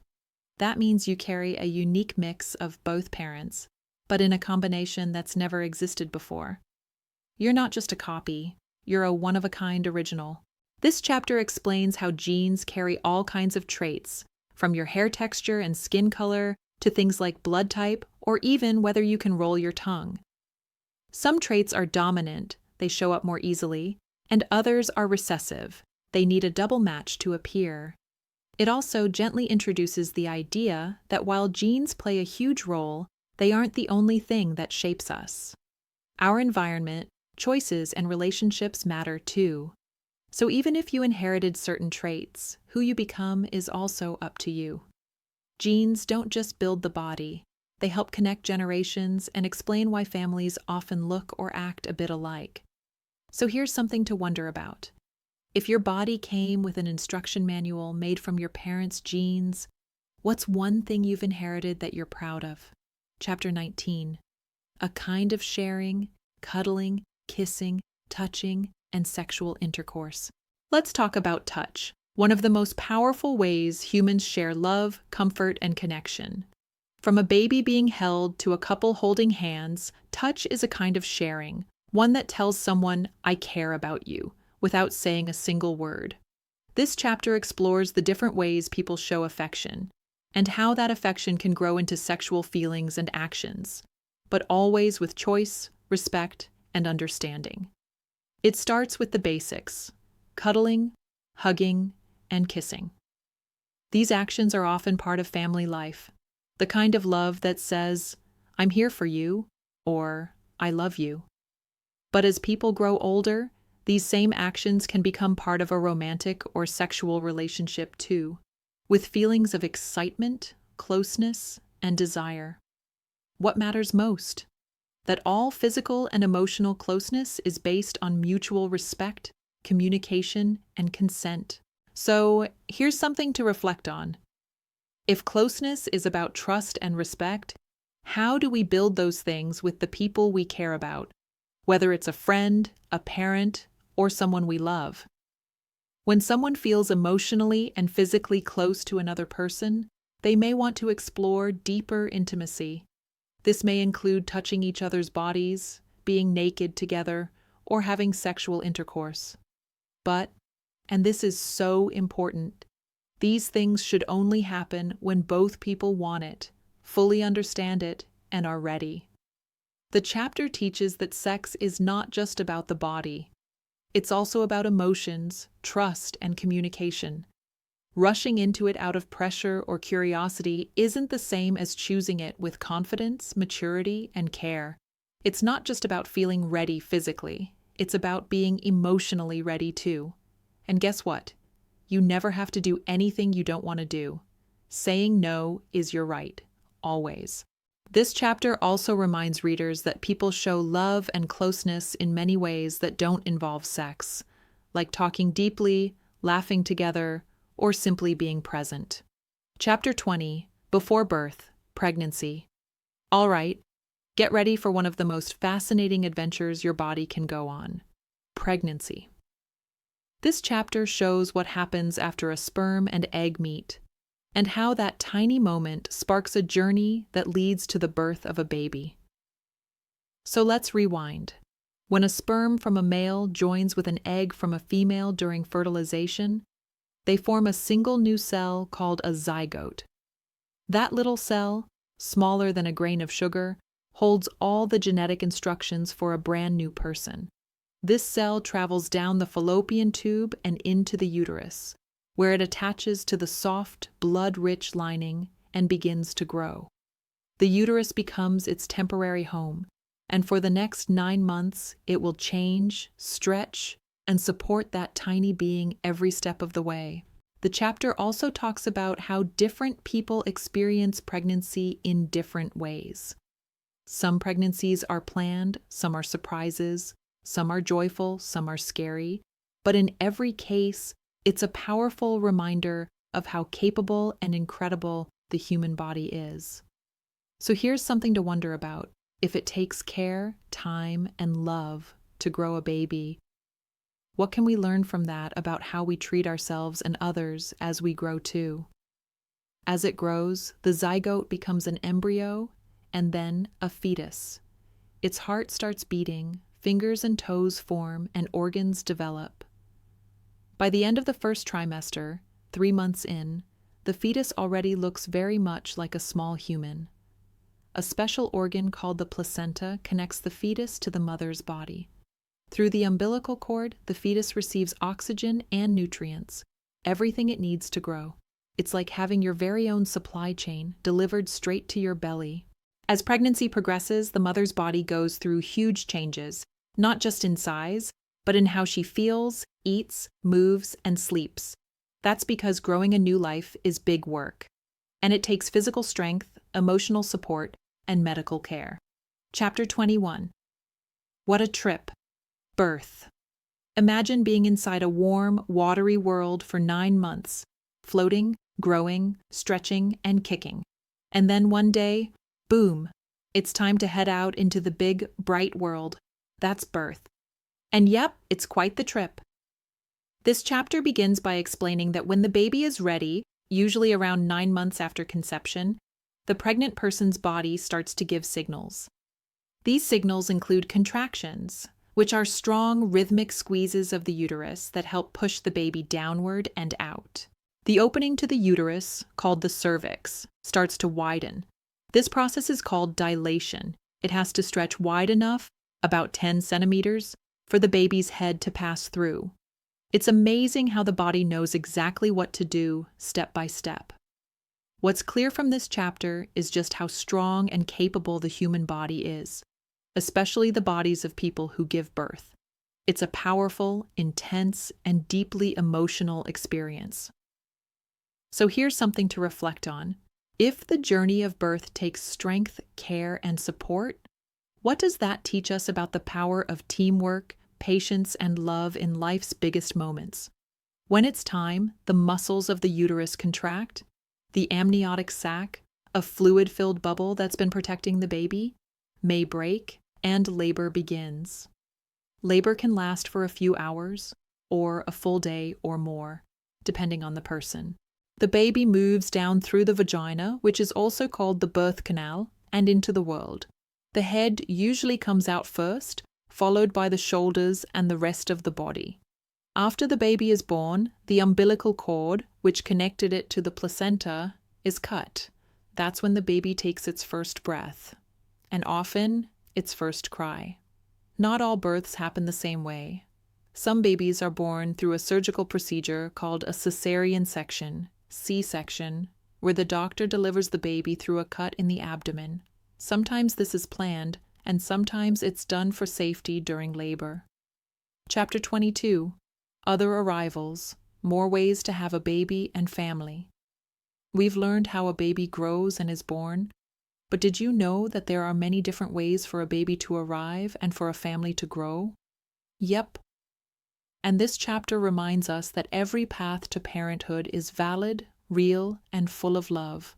That means you carry a unique mix of both parents, but in a combination that's never existed before. You're not just a copy, you're a one-of-a-kind original. This chapter explains how genes carry all kinds of traits, from your hair texture and skin color to things like blood type or even whether you can roll your tongue. Some traits are dominant, they show up more easily, and others are recessive. They need a double match to appear. It also gently introduces the idea that while genes play a huge role, they aren't the only thing that shapes us. Our environment, choices, and relationships matter too. So even if you inherited certain traits, who you become is also up to you. Genes don't just build the body, they help connect generations and explain why families often look or act a bit alike. So here's something to wonder about. If your body came with an instruction manual made from your parents' genes, what's one thing you've inherited that you're proud of? Chapter 19. A kind of sharing, cuddling, kissing, touching, and sexual intercourse. Let's talk about touch, one of the most powerful ways humans share love, comfort, and connection. From a baby being held to a couple holding hands, touch is a kind of sharing, one that tells someone, "I care about you," without saying a single word. This chapter explores the different ways people show affection, and how that affection can grow into sexual feelings and actions, but always with choice, respect, and understanding. It starts with the basics: cuddling, hugging, and kissing. These actions are often part of family life, the kind of love that says, "I'm here for you," or "I love you." But as people grow older, these same actions can become part of a romantic or sexual relationship too, with feelings of excitement, closeness, and desire. What matters most? That all physical and emotional closeness is based on mutual respect, communication, and consent. So here's something to reflect on. If closeness is about trust and respect, how do we build those things with the people we care about, whether it's a friend, a parent, or someone we love? When someone feels emotionally and physically close to another person, they may want to explore deeper intimacy. This may include touching each other's bodies, being naked together, or having sexual intercourse. But, and this is so important, these things should only happen when both people want it, fully understand it, and are ready. The chapter teaches that sex is not just about the body. It's also about emotions, trust, and communication. Rushing into it out of pressure or curiosity isn't the same as choosing it with confidence, maturity, and care. It's not just about feeling ready physically. It's about being emotionally ready too. And guess what? You never have to do anything you don't want to do. Saying no is your right, always. This chapter also reminds readers that people show love and closeness in many ways that don't involve sex, like talking deeply, laughing together, or simply being present. Chapter 20, Before Birth, Pregnancy. All right, get ready for one of the most fascinating adventures your body can go on: pregnancy. This chapter shows what happens after a sperm and egg meet, and how that tiny moment sparks a journey that leads to the birth of a baby. So let's rewind. When a sperm from a male joins with an egg from a female during fertilization, they form a single new cell called a zygote. That little cell, smaller than a grain of sugar, holds all the genetic instructions for a brand new person. This cell travels down the fallopian tube and into the uterus, where it attaches to the soft, blood-rich lining and begins to grow. The uterus becomes its temporary home, and for the next 9 months, it will change, stretch, and support that tiny being every step of the way. The chapter also talks about how different people experience pregnancy in different ways. Some pregnancies are planned, some are surprises, some are joyful, some are scary, but in every case, it's a powerful reminder of how capable and incredible the human body is. So here's something to wonder about. If it takes care, time, and love to grow a baby, what can we learn from that about how we treat ourselves and others as we grow too? As it grows, the zygote becomes an embryo and then a fetus. Its heart starts beating, fingers and toes form, and organs develop. By the end of the first trimester, 3 months in, the fetus already looks very much like a small human. A special organ called the placenta connects the fetus to the mother's body. Through the umbilical cord, the fetus receives oxygen and nutrients, everything it needs to grow. It's like having your very own supply chain delivered straight to your belly. As pregnancy progresses, the mother's body goes through huge changes, not just in size, but in how she feels, eats, moves, and sleeps. That's because growing a new life is big work, and it takes physical strength, emotional support, and medical care. Chapter 21. What a trip. Birth. Imagine being inside a warm, watery world for 9 months, floating, growing, stretching, and kicking. And then one day, boom, it's time to head out into the big, bright world. That's birth. And yep, it's quite the trip. This chapter begins by explaining that when the baby is ready, usually around 9 months after conception, the pregnant person's body starts to give signals. These signals include contractions, which are strong, rhythmic squeezes of the uterus that help push the baby downward and out. The opening to the uterus, called the cervix, starts to widen. This process is called dilation. It has to stretch wide enough, about 10 centimeters, for the baby's head to pass through. It's amazing how the body knows exactly what to do, step by step. What's clear from this chapter is just how strong and capable the human body is, especially the bodies of people who give birth. It's a powerful, intense, and deeply emotional experience. So here's something to reflect on. If the journey of birth takes strength, care, and support, what does that teach us about the power of teamwork, patience, and love in life's biggest moments? When it's time, the muscles of the uterus contract, the amniotic sac, a fluid-filled bubble that's been protecting the baby, may break, and labor begins. Labor can last for a few hours, or a full day or more, depending on the person. The baby moves down through the vagina, which is also called the birth canal, and into the world. The head usually comes out first, followed by the shoulders and the rest of the body. After the baby is born, the umbilical cord, which connected it to the placenta, is cut. That's when the baby takes its first breath, and often its first cry. Not all births happen the same way. Some babies are born through a surgical procedure called a cesarean section, C-section, where the doctor delivers the baby through a cut in the abdomen. Sometimes this is planned, and sometimes it's done for safety during labor. Chapter 22. Other arrivals, more ways to have a baby and family. We've learned how a baby grows and is born, but did you know that there are many different ways for a baby to arrive and for a family to grow? Yep. And this chapter reminds us that every path to parenthood is valid, real, and full of love.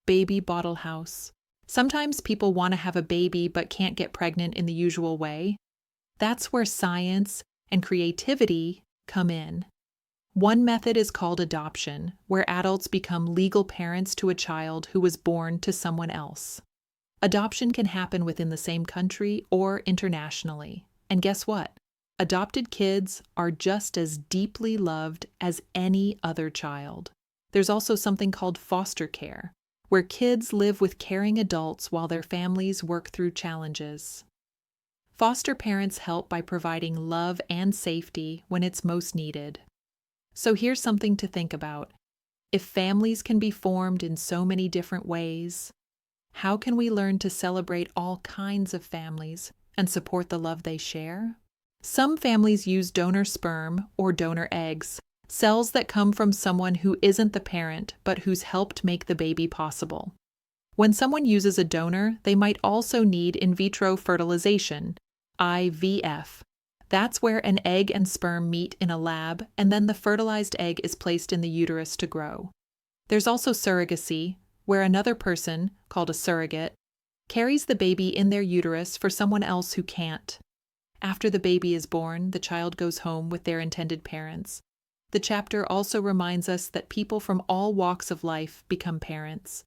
Baby bottle house. Sometimes people want to have a baby but can't get pregnant in the usual way. That's where science and creativity come in. One method is called adoption, where adults become legal parents to a child who was born to someone else. Adoption can happen within the same country or internationally. And guess what? Adopted kids are just as deeply loved as any other child. There's also something called foster care, where kids live with caring adults while their families work through challenges. Foster parents help by providing love and safety when it's most needed. So here's something to think about. If families can be formed in so many different ways, how can we learn to celebrate all kinds of families and support the love they share? Some families use donor sperm or donor eggs, cells that come from someone who isn't the parent but who's helped make the baby possible. When someone uses a donor, they might also need in vitro fertilization, IVF. That's where an egg and sperm meet in a lab, and then the fertilized egg is placed in the uterus to grow. There's also surrogacy, where another person, called a surrogate, carries the baby in their uterus for someone else who can't. After the baby is born, the child goes home with their intended parents. The chapter also reminds us that people from all walks of life become parents.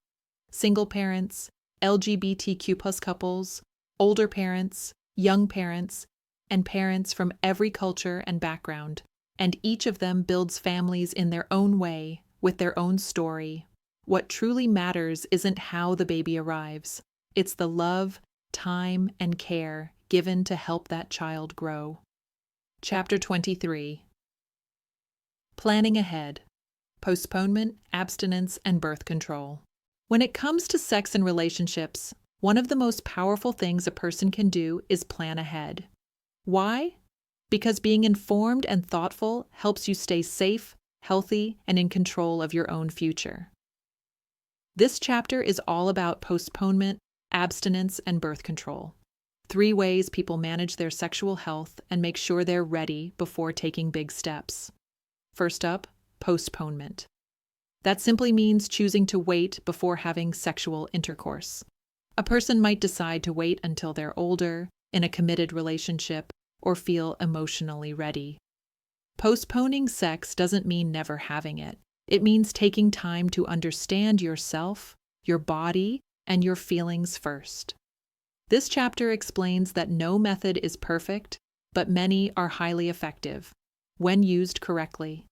Single parents, LGBTQ+ couples, older parents, young parents, and parents from every culture and background. And each of them builds families in their own way, with their own story. What truly matters isn't how the baby arrives. It's the love, time, and care given to help that child grow. Chapter 23. Planning ahead. Postponement, abstinence, and birth control. When it comes to sex and relationships, one of the most powerful things a person can do is plan ahead. Why? Because being informed and thoughtful helps you stay safe, healthy, and in control of your own future. This chapter is all about postponement, abstinence, and birth control. 3 ways people manage their sexual health and make sure they're ready before taking big steps. First up, postponement. That simply means choosing to wait before having sexual intercourse. A person might decide to wait until they're older, in a committed relationship, or feel emotionally ready. Postponing sex doesn't mean never having it. It means taking time to understand yourself, your body, and your feelings first. This chapter explains that no method is perfect, but many are highly effective, when used correctly.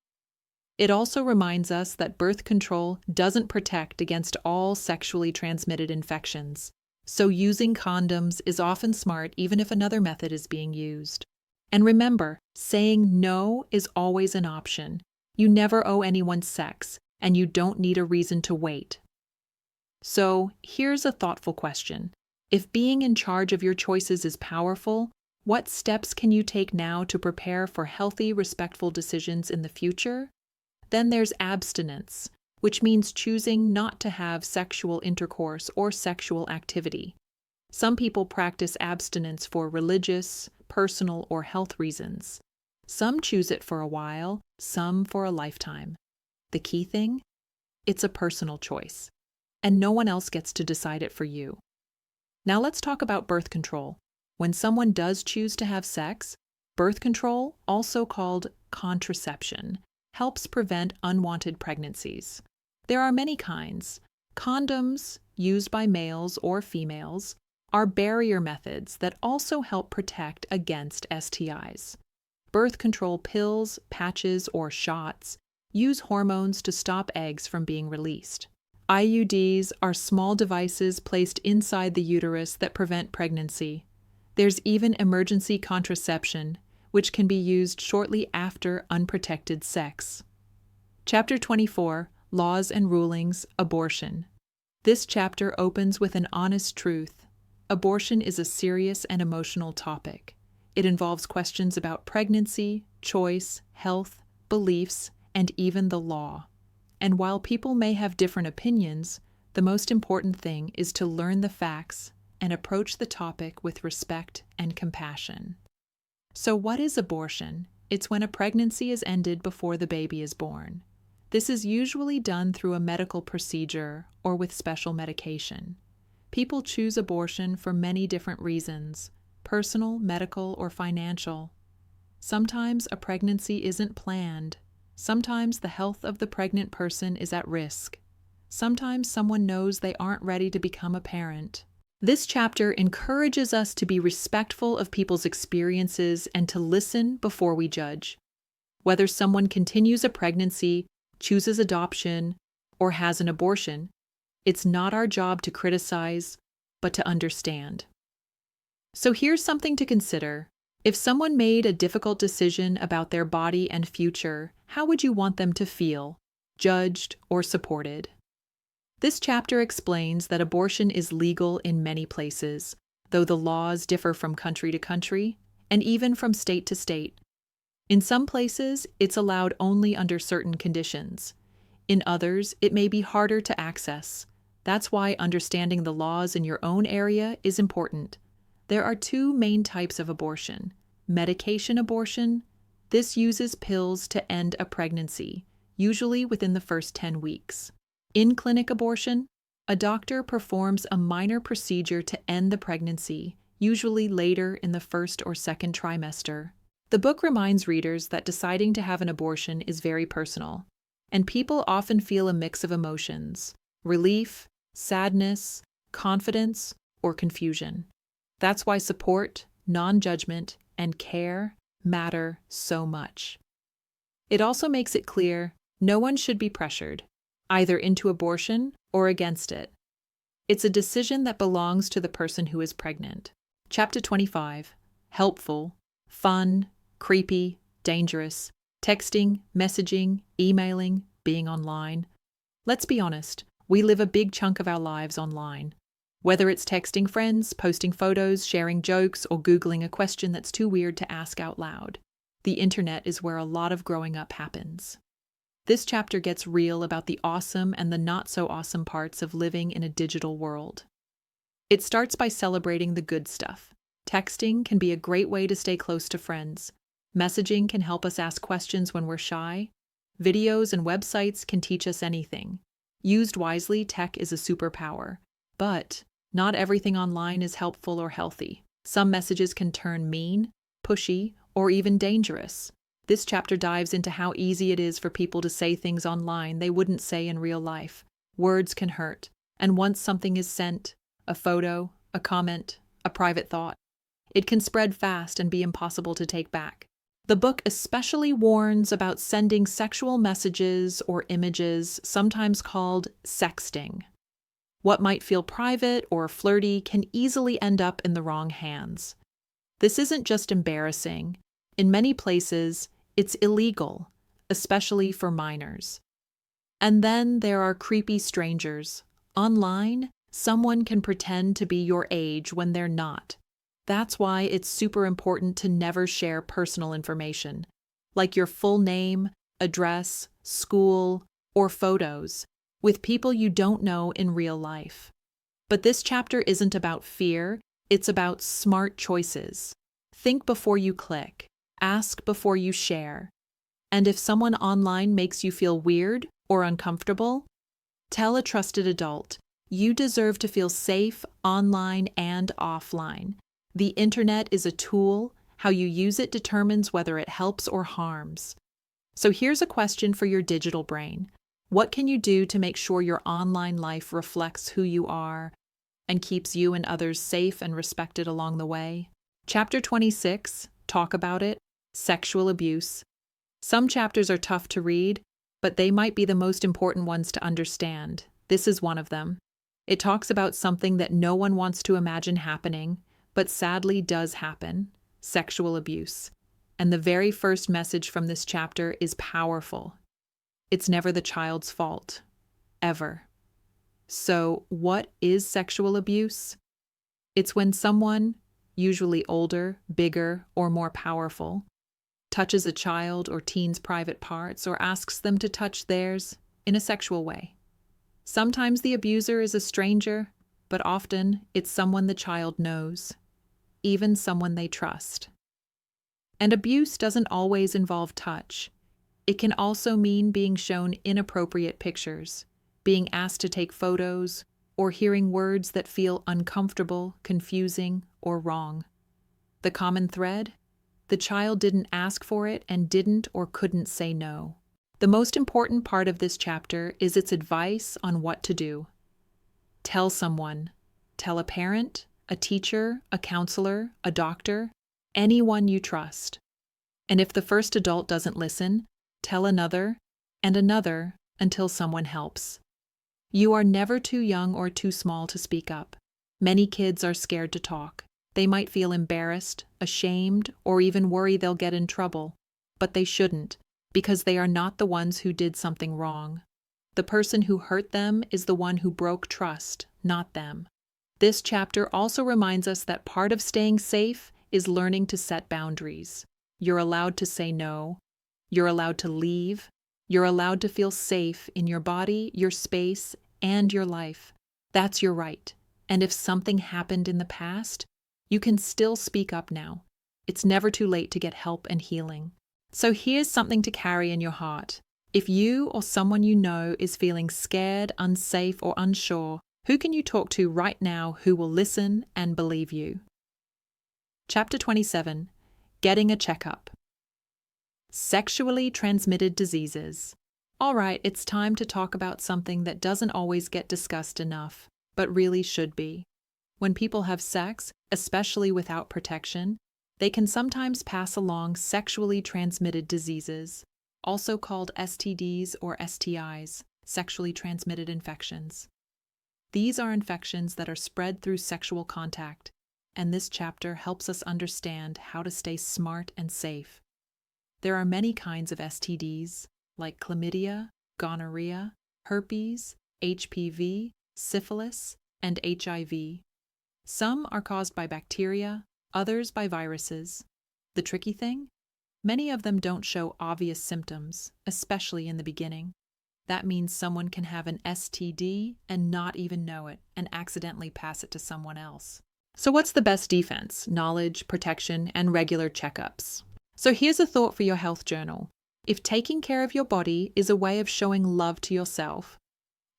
It also reminds us that birth control doesn't protect against all sexually transmitted infections, so using condoms is often smart even if another method is being used. And remember, saying no is always an option. You never owe anyone sex, and you don't need a reason to wait. So, here's a thoughtful question. If being in charge of your choices is powerful, what steps can you take now to prepare for healthy, respectful decisions in the future? Then there's abstinence, which means choosing not to have sexual intercourse or sexual activity. Some people practice abstinence for religious, personal, or health reasons. Some choose it for a while, some for a lifetime. The key thing? It's a personal choice, and no one else gets to decide it for you. Now let's talk about birth control. When someone does choose to have sex, birth control, also called contraception, helps prevent unwanted pregnancies. There are many kinds. Condoms, used by males or females, are barrier methods that also help protect against STIs. Birth control pills, patches, or shots use hormones to stop eggs from being released. IUDs are small devices placed inside the uterus that prevent pregnancy. There's even emergency contraception, which can be used shortly after unprotected sex. Chapter 24, Laws and Rulings, Abortion. This chapter opens with an honest truth. Abortion is a serious and emotional topic. It involves questions about pregnancy, choice, health, beliefs, and even the law. And while people may have different opinions, the most important thing is to learn the facts and approach the topic with respect and compassion. So what is abortion? It's when a pregnancy is ended before the baby is born. This is usually done through a medical procedure or with special medication. People choose abortion for many different reasons: personal, medical, or financial. Sometimes a pregnancy isn't planned. Sometimes the health of the pregnant person is at risk. Sometimes someone knows they aren't ready to become a parent. This chapter encourages us to be respectful of people's experiences and to listen before we judge. Whether someone continues a pregnancy, chooses adoption, or has an abortion, it's not our job to criticize, but to understand. So here's something to consider. If someone made a difficult decision about their body and future, how would you want them to feel? Judged or supported? This chapter explains that abortion is legal in many places, though the laws differ from country to country, and even from state to state. In some places, it's allowed only under certain conditions. In others, it may be harder to access. That's why understanding the laws in your own area is important. There are 2 main types of abortion. Medication abortion. This uses pills to end a pregnancy, usually within the first 10 weeks. In-clinic abortion. A doctor performs a minor procedure to end the pregnancy, usually later in the first or second trimester. The book reminds readers that deciding to have an abortion is very personal, and people often feel a mix of emotions: relief, sadness, confidence, or confusion. That's why support, non-judgment, and care matter so much. It also makes it clear no one should be pressured, either into abortion or against it. It's a decision that belongs to the person who is pregnant. Chapter 25. Helpful, fun, creepy, dangerous, texting, messaging, emailing, being online. Let's be honest, we live a big chunk of our lives online. Whether it's texting friends, posting photos, sharing jokes, or Googling a question that's too weird to ask out loud, the internet is where a lot of growing up happens. This chapter gets real about the awesome and the not-so-awesome parts of living in a digital world. It starts by celebrating the good stuff. Texting can be a great way to stay close to friends. Messaging can help us ask questions when we're shy. Videos and websites can teach us anything. Used wisely, tech is a superpower. But not everything online is helpful or healthy. Some messages can turn mean, pushy, or even dangerous. This chapter dives into how easy it is for people to say things online they wouldn't say in real life. Words can hurt, and once something is sent, a photo, a comment, a private thought, it can spread fast and be impossible to take back. The book especially warns about sending sexual messages or images, sometimes called sexting. What might feel private or flirty can easily end up in the wrong hands. This isn't just embarrassing. In many places, it's illegal, especially for minors. And then there are creepy strangers. Online, someone can pretend to be your age when they're not. That's why it's super important to never share personal information, like your full name, address, school, or photos, with people you don't know in real life. But this chapter isn't about fear, it's about smart choices. Think before you click, ask before you share. And if someone online makes you feel weird or uncomfortable, tell a trusted adult. You deserve to feel safe online and offline. The internet is a tool. How you use it determines whether it helps or harms. So here's a question for your digital brain. What can you do to make sure your online life reflects who you are and keeps you and others safe and respected along the way? Chapter 26, Talk About It, Sexual Abuse. Some chapters are tough to read, but they might be the most important ones to understand. This is one of them. It talks about something that no one wants to imagine happening, but sadly does happen: sexual abuse. And the very first message from this chapter is powerful. It's never the child's fault. Ever. So, what is sexual abuse? It's when someone, usually older, bigger, or more powerful, touches a child or teen's private parts or asks them to touch theirs in a sexual way. Sometimes the abuser is a stranger, but often it's someone the child knows, even someone they trust. And abuse doesn't always involve touch. It can also mean being shown inappropriate pictures, being asked to take photos, or hearing words that feel uncomfortable, confusing, or wrong. The common thread? The child didn't ask for it and didn't or couldn't say no. The most important part of this chapter is its advice on what to do. Tell someone. Tell a parent, a teacher, a counselor, a doctor, anyone you trust. And if the first adult doesn't listen, tell another and another until someone helps. You are never too young or too small to speak up. Many kids are scared to talk. They might feel embarrassed, ashamed, or even worry they'll get in trouble. But they shouldn't, because they are not the ones who did something wrong. The person who hurt them is the one who broke trust, not them. This chapter also reminds us that part of staying safe is learning to set boundaries. You're allowed to say no. You're allowed to leave. You're allowed to feel safe in your body, your space, and your life. That's your right. And if something happened in the past, you can still speak up now. It's never too late to get help and healing. So here's something to carry in your heart. If you or someone you know is feeling scared, unsafe, or unsure, who can you talk to right now who will listen and believe you? Chapter 27, Getting a Checkup. Sexually transmitted diseases. All right, it's time to talk about something that doesn't always get discussed enough, but really should be. When people have sex, especially without protection, they can sometimes pass along sexually transmitted diseases, also called STDs or STIs, sexually transmitted infections. These are infections that are spread through sexual contact. and this chapter helps us understand how to stay smart and safe. There are many kinds of STDs, like chlamydia, gonorrhea, herpes, HPV, syphilis, and HIV. Some are caused by bacteria, others by viruses. The tricky thing? Many of them don't show obvious symptoms, especially in the beginning. That means someone can have an STD and not even know it and accidentally pass it to someone else. So what's the best defense? Knowledge, protection, and regular checkups. So here's a thought for your health journal. If taking care of your body is a way of showing love to yourself,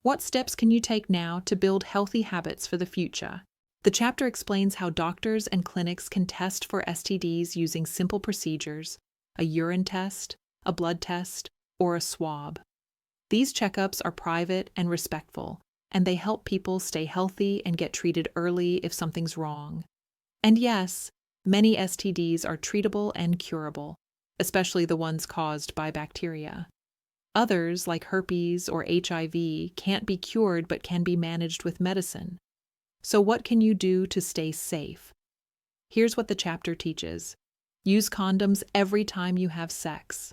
what steps can you take now to build healthy habits for the future? The chapter explains how doctors and clinics can test for STDs using simple procedures, a urine test, a blood test, or a swab. These checkups are private and respectful, and they help people stay healthy and get treated early if something's wrong. And yes, many STDs are treatable and curable, especially the ones caused by bacteria. Others, like herpes or HIV, can't be cured but can be managed with medicine. So what can you do to stay safe? Here's what the chapter teaches. Use condoms every time you have sex.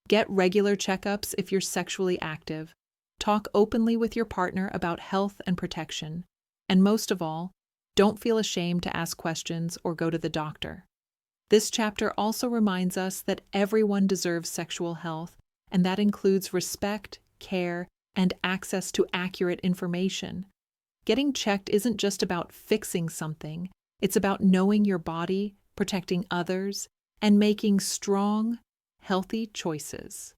Get regular checkups if you're sexually active. Talk openly with your partner about health and protection. And most of all, don't feel ashamed to ask questions or go to the doctor. This chapter also reminds us that everyone deserves sexual health, and that includes respect, care, and access to accurate information. Getting checked isn't just about fixing something, it's about knowing your body, protecting others, and making strong, healthy choices.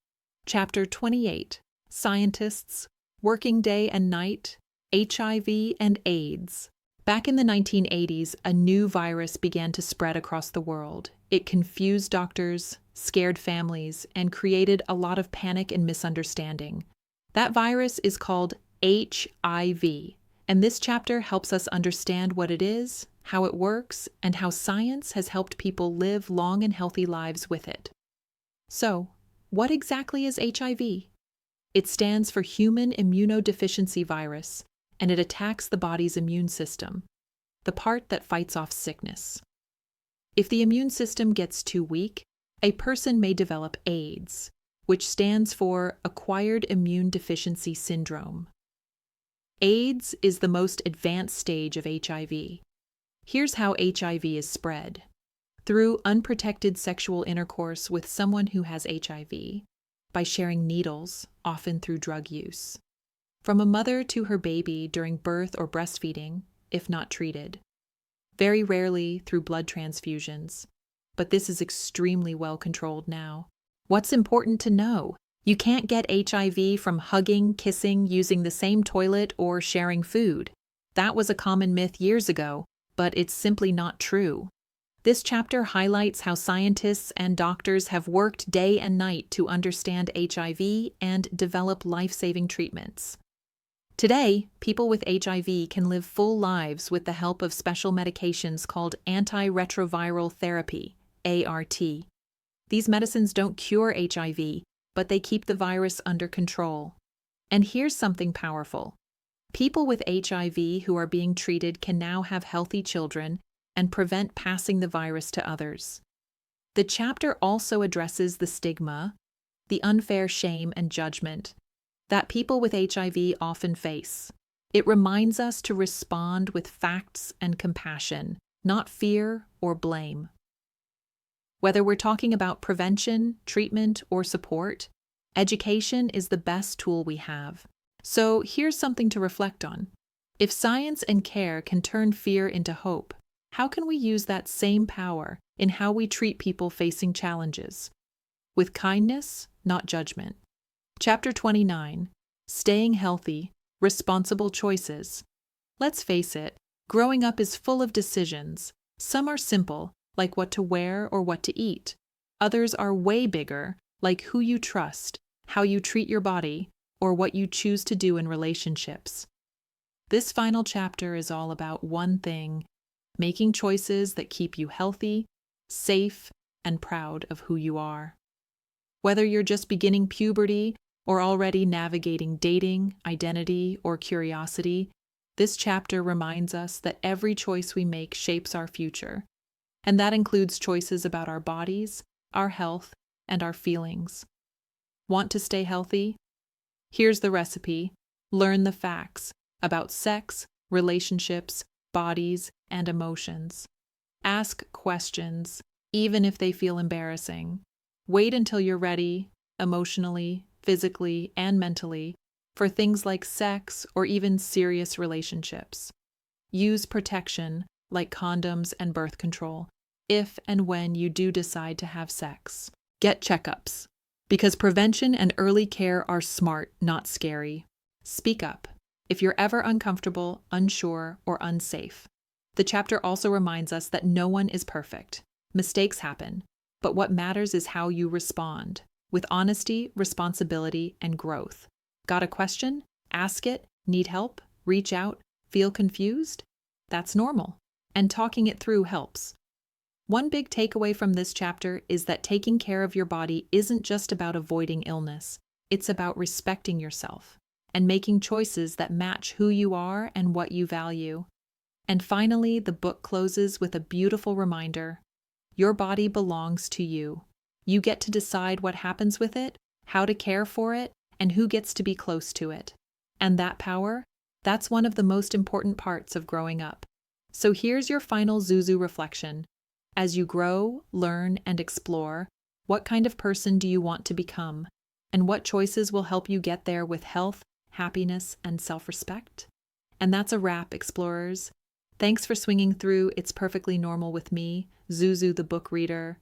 Chapter 28, Scientists, Working Day and Night, HIV and AIDS. Back in the 1980s, a new virus began to spread across the world. It confused doctors, scared families, and created a lot of panic and misunderstanding. That virus is called HIV, and this chapter helps us understand what it is, how it works, and how science has helped people live long and healthy lives with it. So, what exactly is HIV? It stands for Human Immunodeficiency Virus, and it attacks the body's immune system, the part that fights off sickness. If the immune system gets too weak, a person may develop AIDS, which stands for Acquired Immune Deficiency Syndrome. AIDS is the most advanced stage of HIV. Here's how HIV is spread. Through unprotected sexual intercourse with someone who has HIV, by sharing needles, often through drug use. From a mother to her baby during birth or breastfeeding, if not treated. Very rarely through blood transfusions, but this is extremely well controlled now. What's important to know? You can't get HIV from hugging, kissing, using the same toilet, or sharing food. That was a common myth years ago, but it's simply not true. This chapter highlights how scientists and doctors have worked day and night to understand HIV and develop life-saving treatments. Today, people with HIV can live full lives with the help of special medications called antiretroviral therapy, ART. These medicines don't cure HIV, but they keep the virus under control. And here's something powerful. People with HIV who are being treated can now have healthy children and prevent passing the virus to others. The chapter also addresses the stigma, the unfair shame and judgment that people with HIV often face. It reminds us to respond with facts and compassion, not fear or blame. Whether we're talking about prevention, treatment, or support, education is the best tool we have. So here's something to reflect on. If science and care can turn fear into hope, how can we use that same power in how we treat people facing challenges? With kindness, not judgment. Chapter 29, Staying Healthy, Responsible Choices. Let's face it, growing up is full of decisions. Some are simple, like what to wear or what to eat. Others are way bigger, like who you trust, how you treat your body, or what you choose to do in relationships. This final chapter is all about one thing: making choices that keep you healthy, safe, and proud of who you are. Whether you're just beginning puberty or already navigating dating, identity, or curiosity, This chapter reminds us that every choice we make shapes our future, and that includes choices about our bodies, our health, and our feelings. Want to stay healthy? Here's the recipe. Learn the facts about sex, relationships, bodies, and emotions. Ask questions, even if they feel embarrassing. Wait until you're ready, emotionally, physically, and mentally, for things like sex or even serious relationships. Use protection, like condoms and birth control, if and when you do decide to have sex. Get checkups, because prevention and early care are smart, not scary. Speak up if you're ever uncomfortable, unsure, or unsafe. The chapter also reminds us that no one is perfect. Mistakes happen, but what matters is how you respond, with honesty, responsibility, and growth. Got a question? Ask it. Need help? Reach out. Feel confused? That's normal, and talking it through helps. One big takeaway from this chapter is that taking care of your body isn't just about avoiding illness. It's about respecting yourself and making choices that match who you are and what you value. And finally, the book closes with a beautiful reminder. Your body belongs to you. You get to decide what happens with it, how to care for it, and who gets to be close to it. And that power, that's one of the most important parts of growing up. So here's your final Zuzu reflection. As you grow, learn, and explore, what kind of person do you want to become? And what choices will help you get there with health, happiness, and self-respect? And that's a wrap, explorers. Thanks for swinging through It's Perfectly Normal with me, Zuzu the book reader.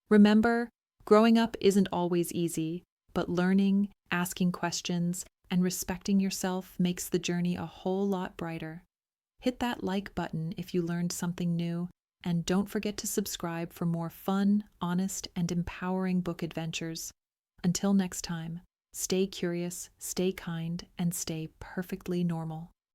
Remember, growing up isn't always easy, but learning, asking questions, and respecting yourself makes the journey a whole lot brighter. Hit that like button if you learned something new, and don't forget to subscribe for more fun, honest, and empowering book adventures. Until next time, stay curious, stay kind, and stay perfectly normal.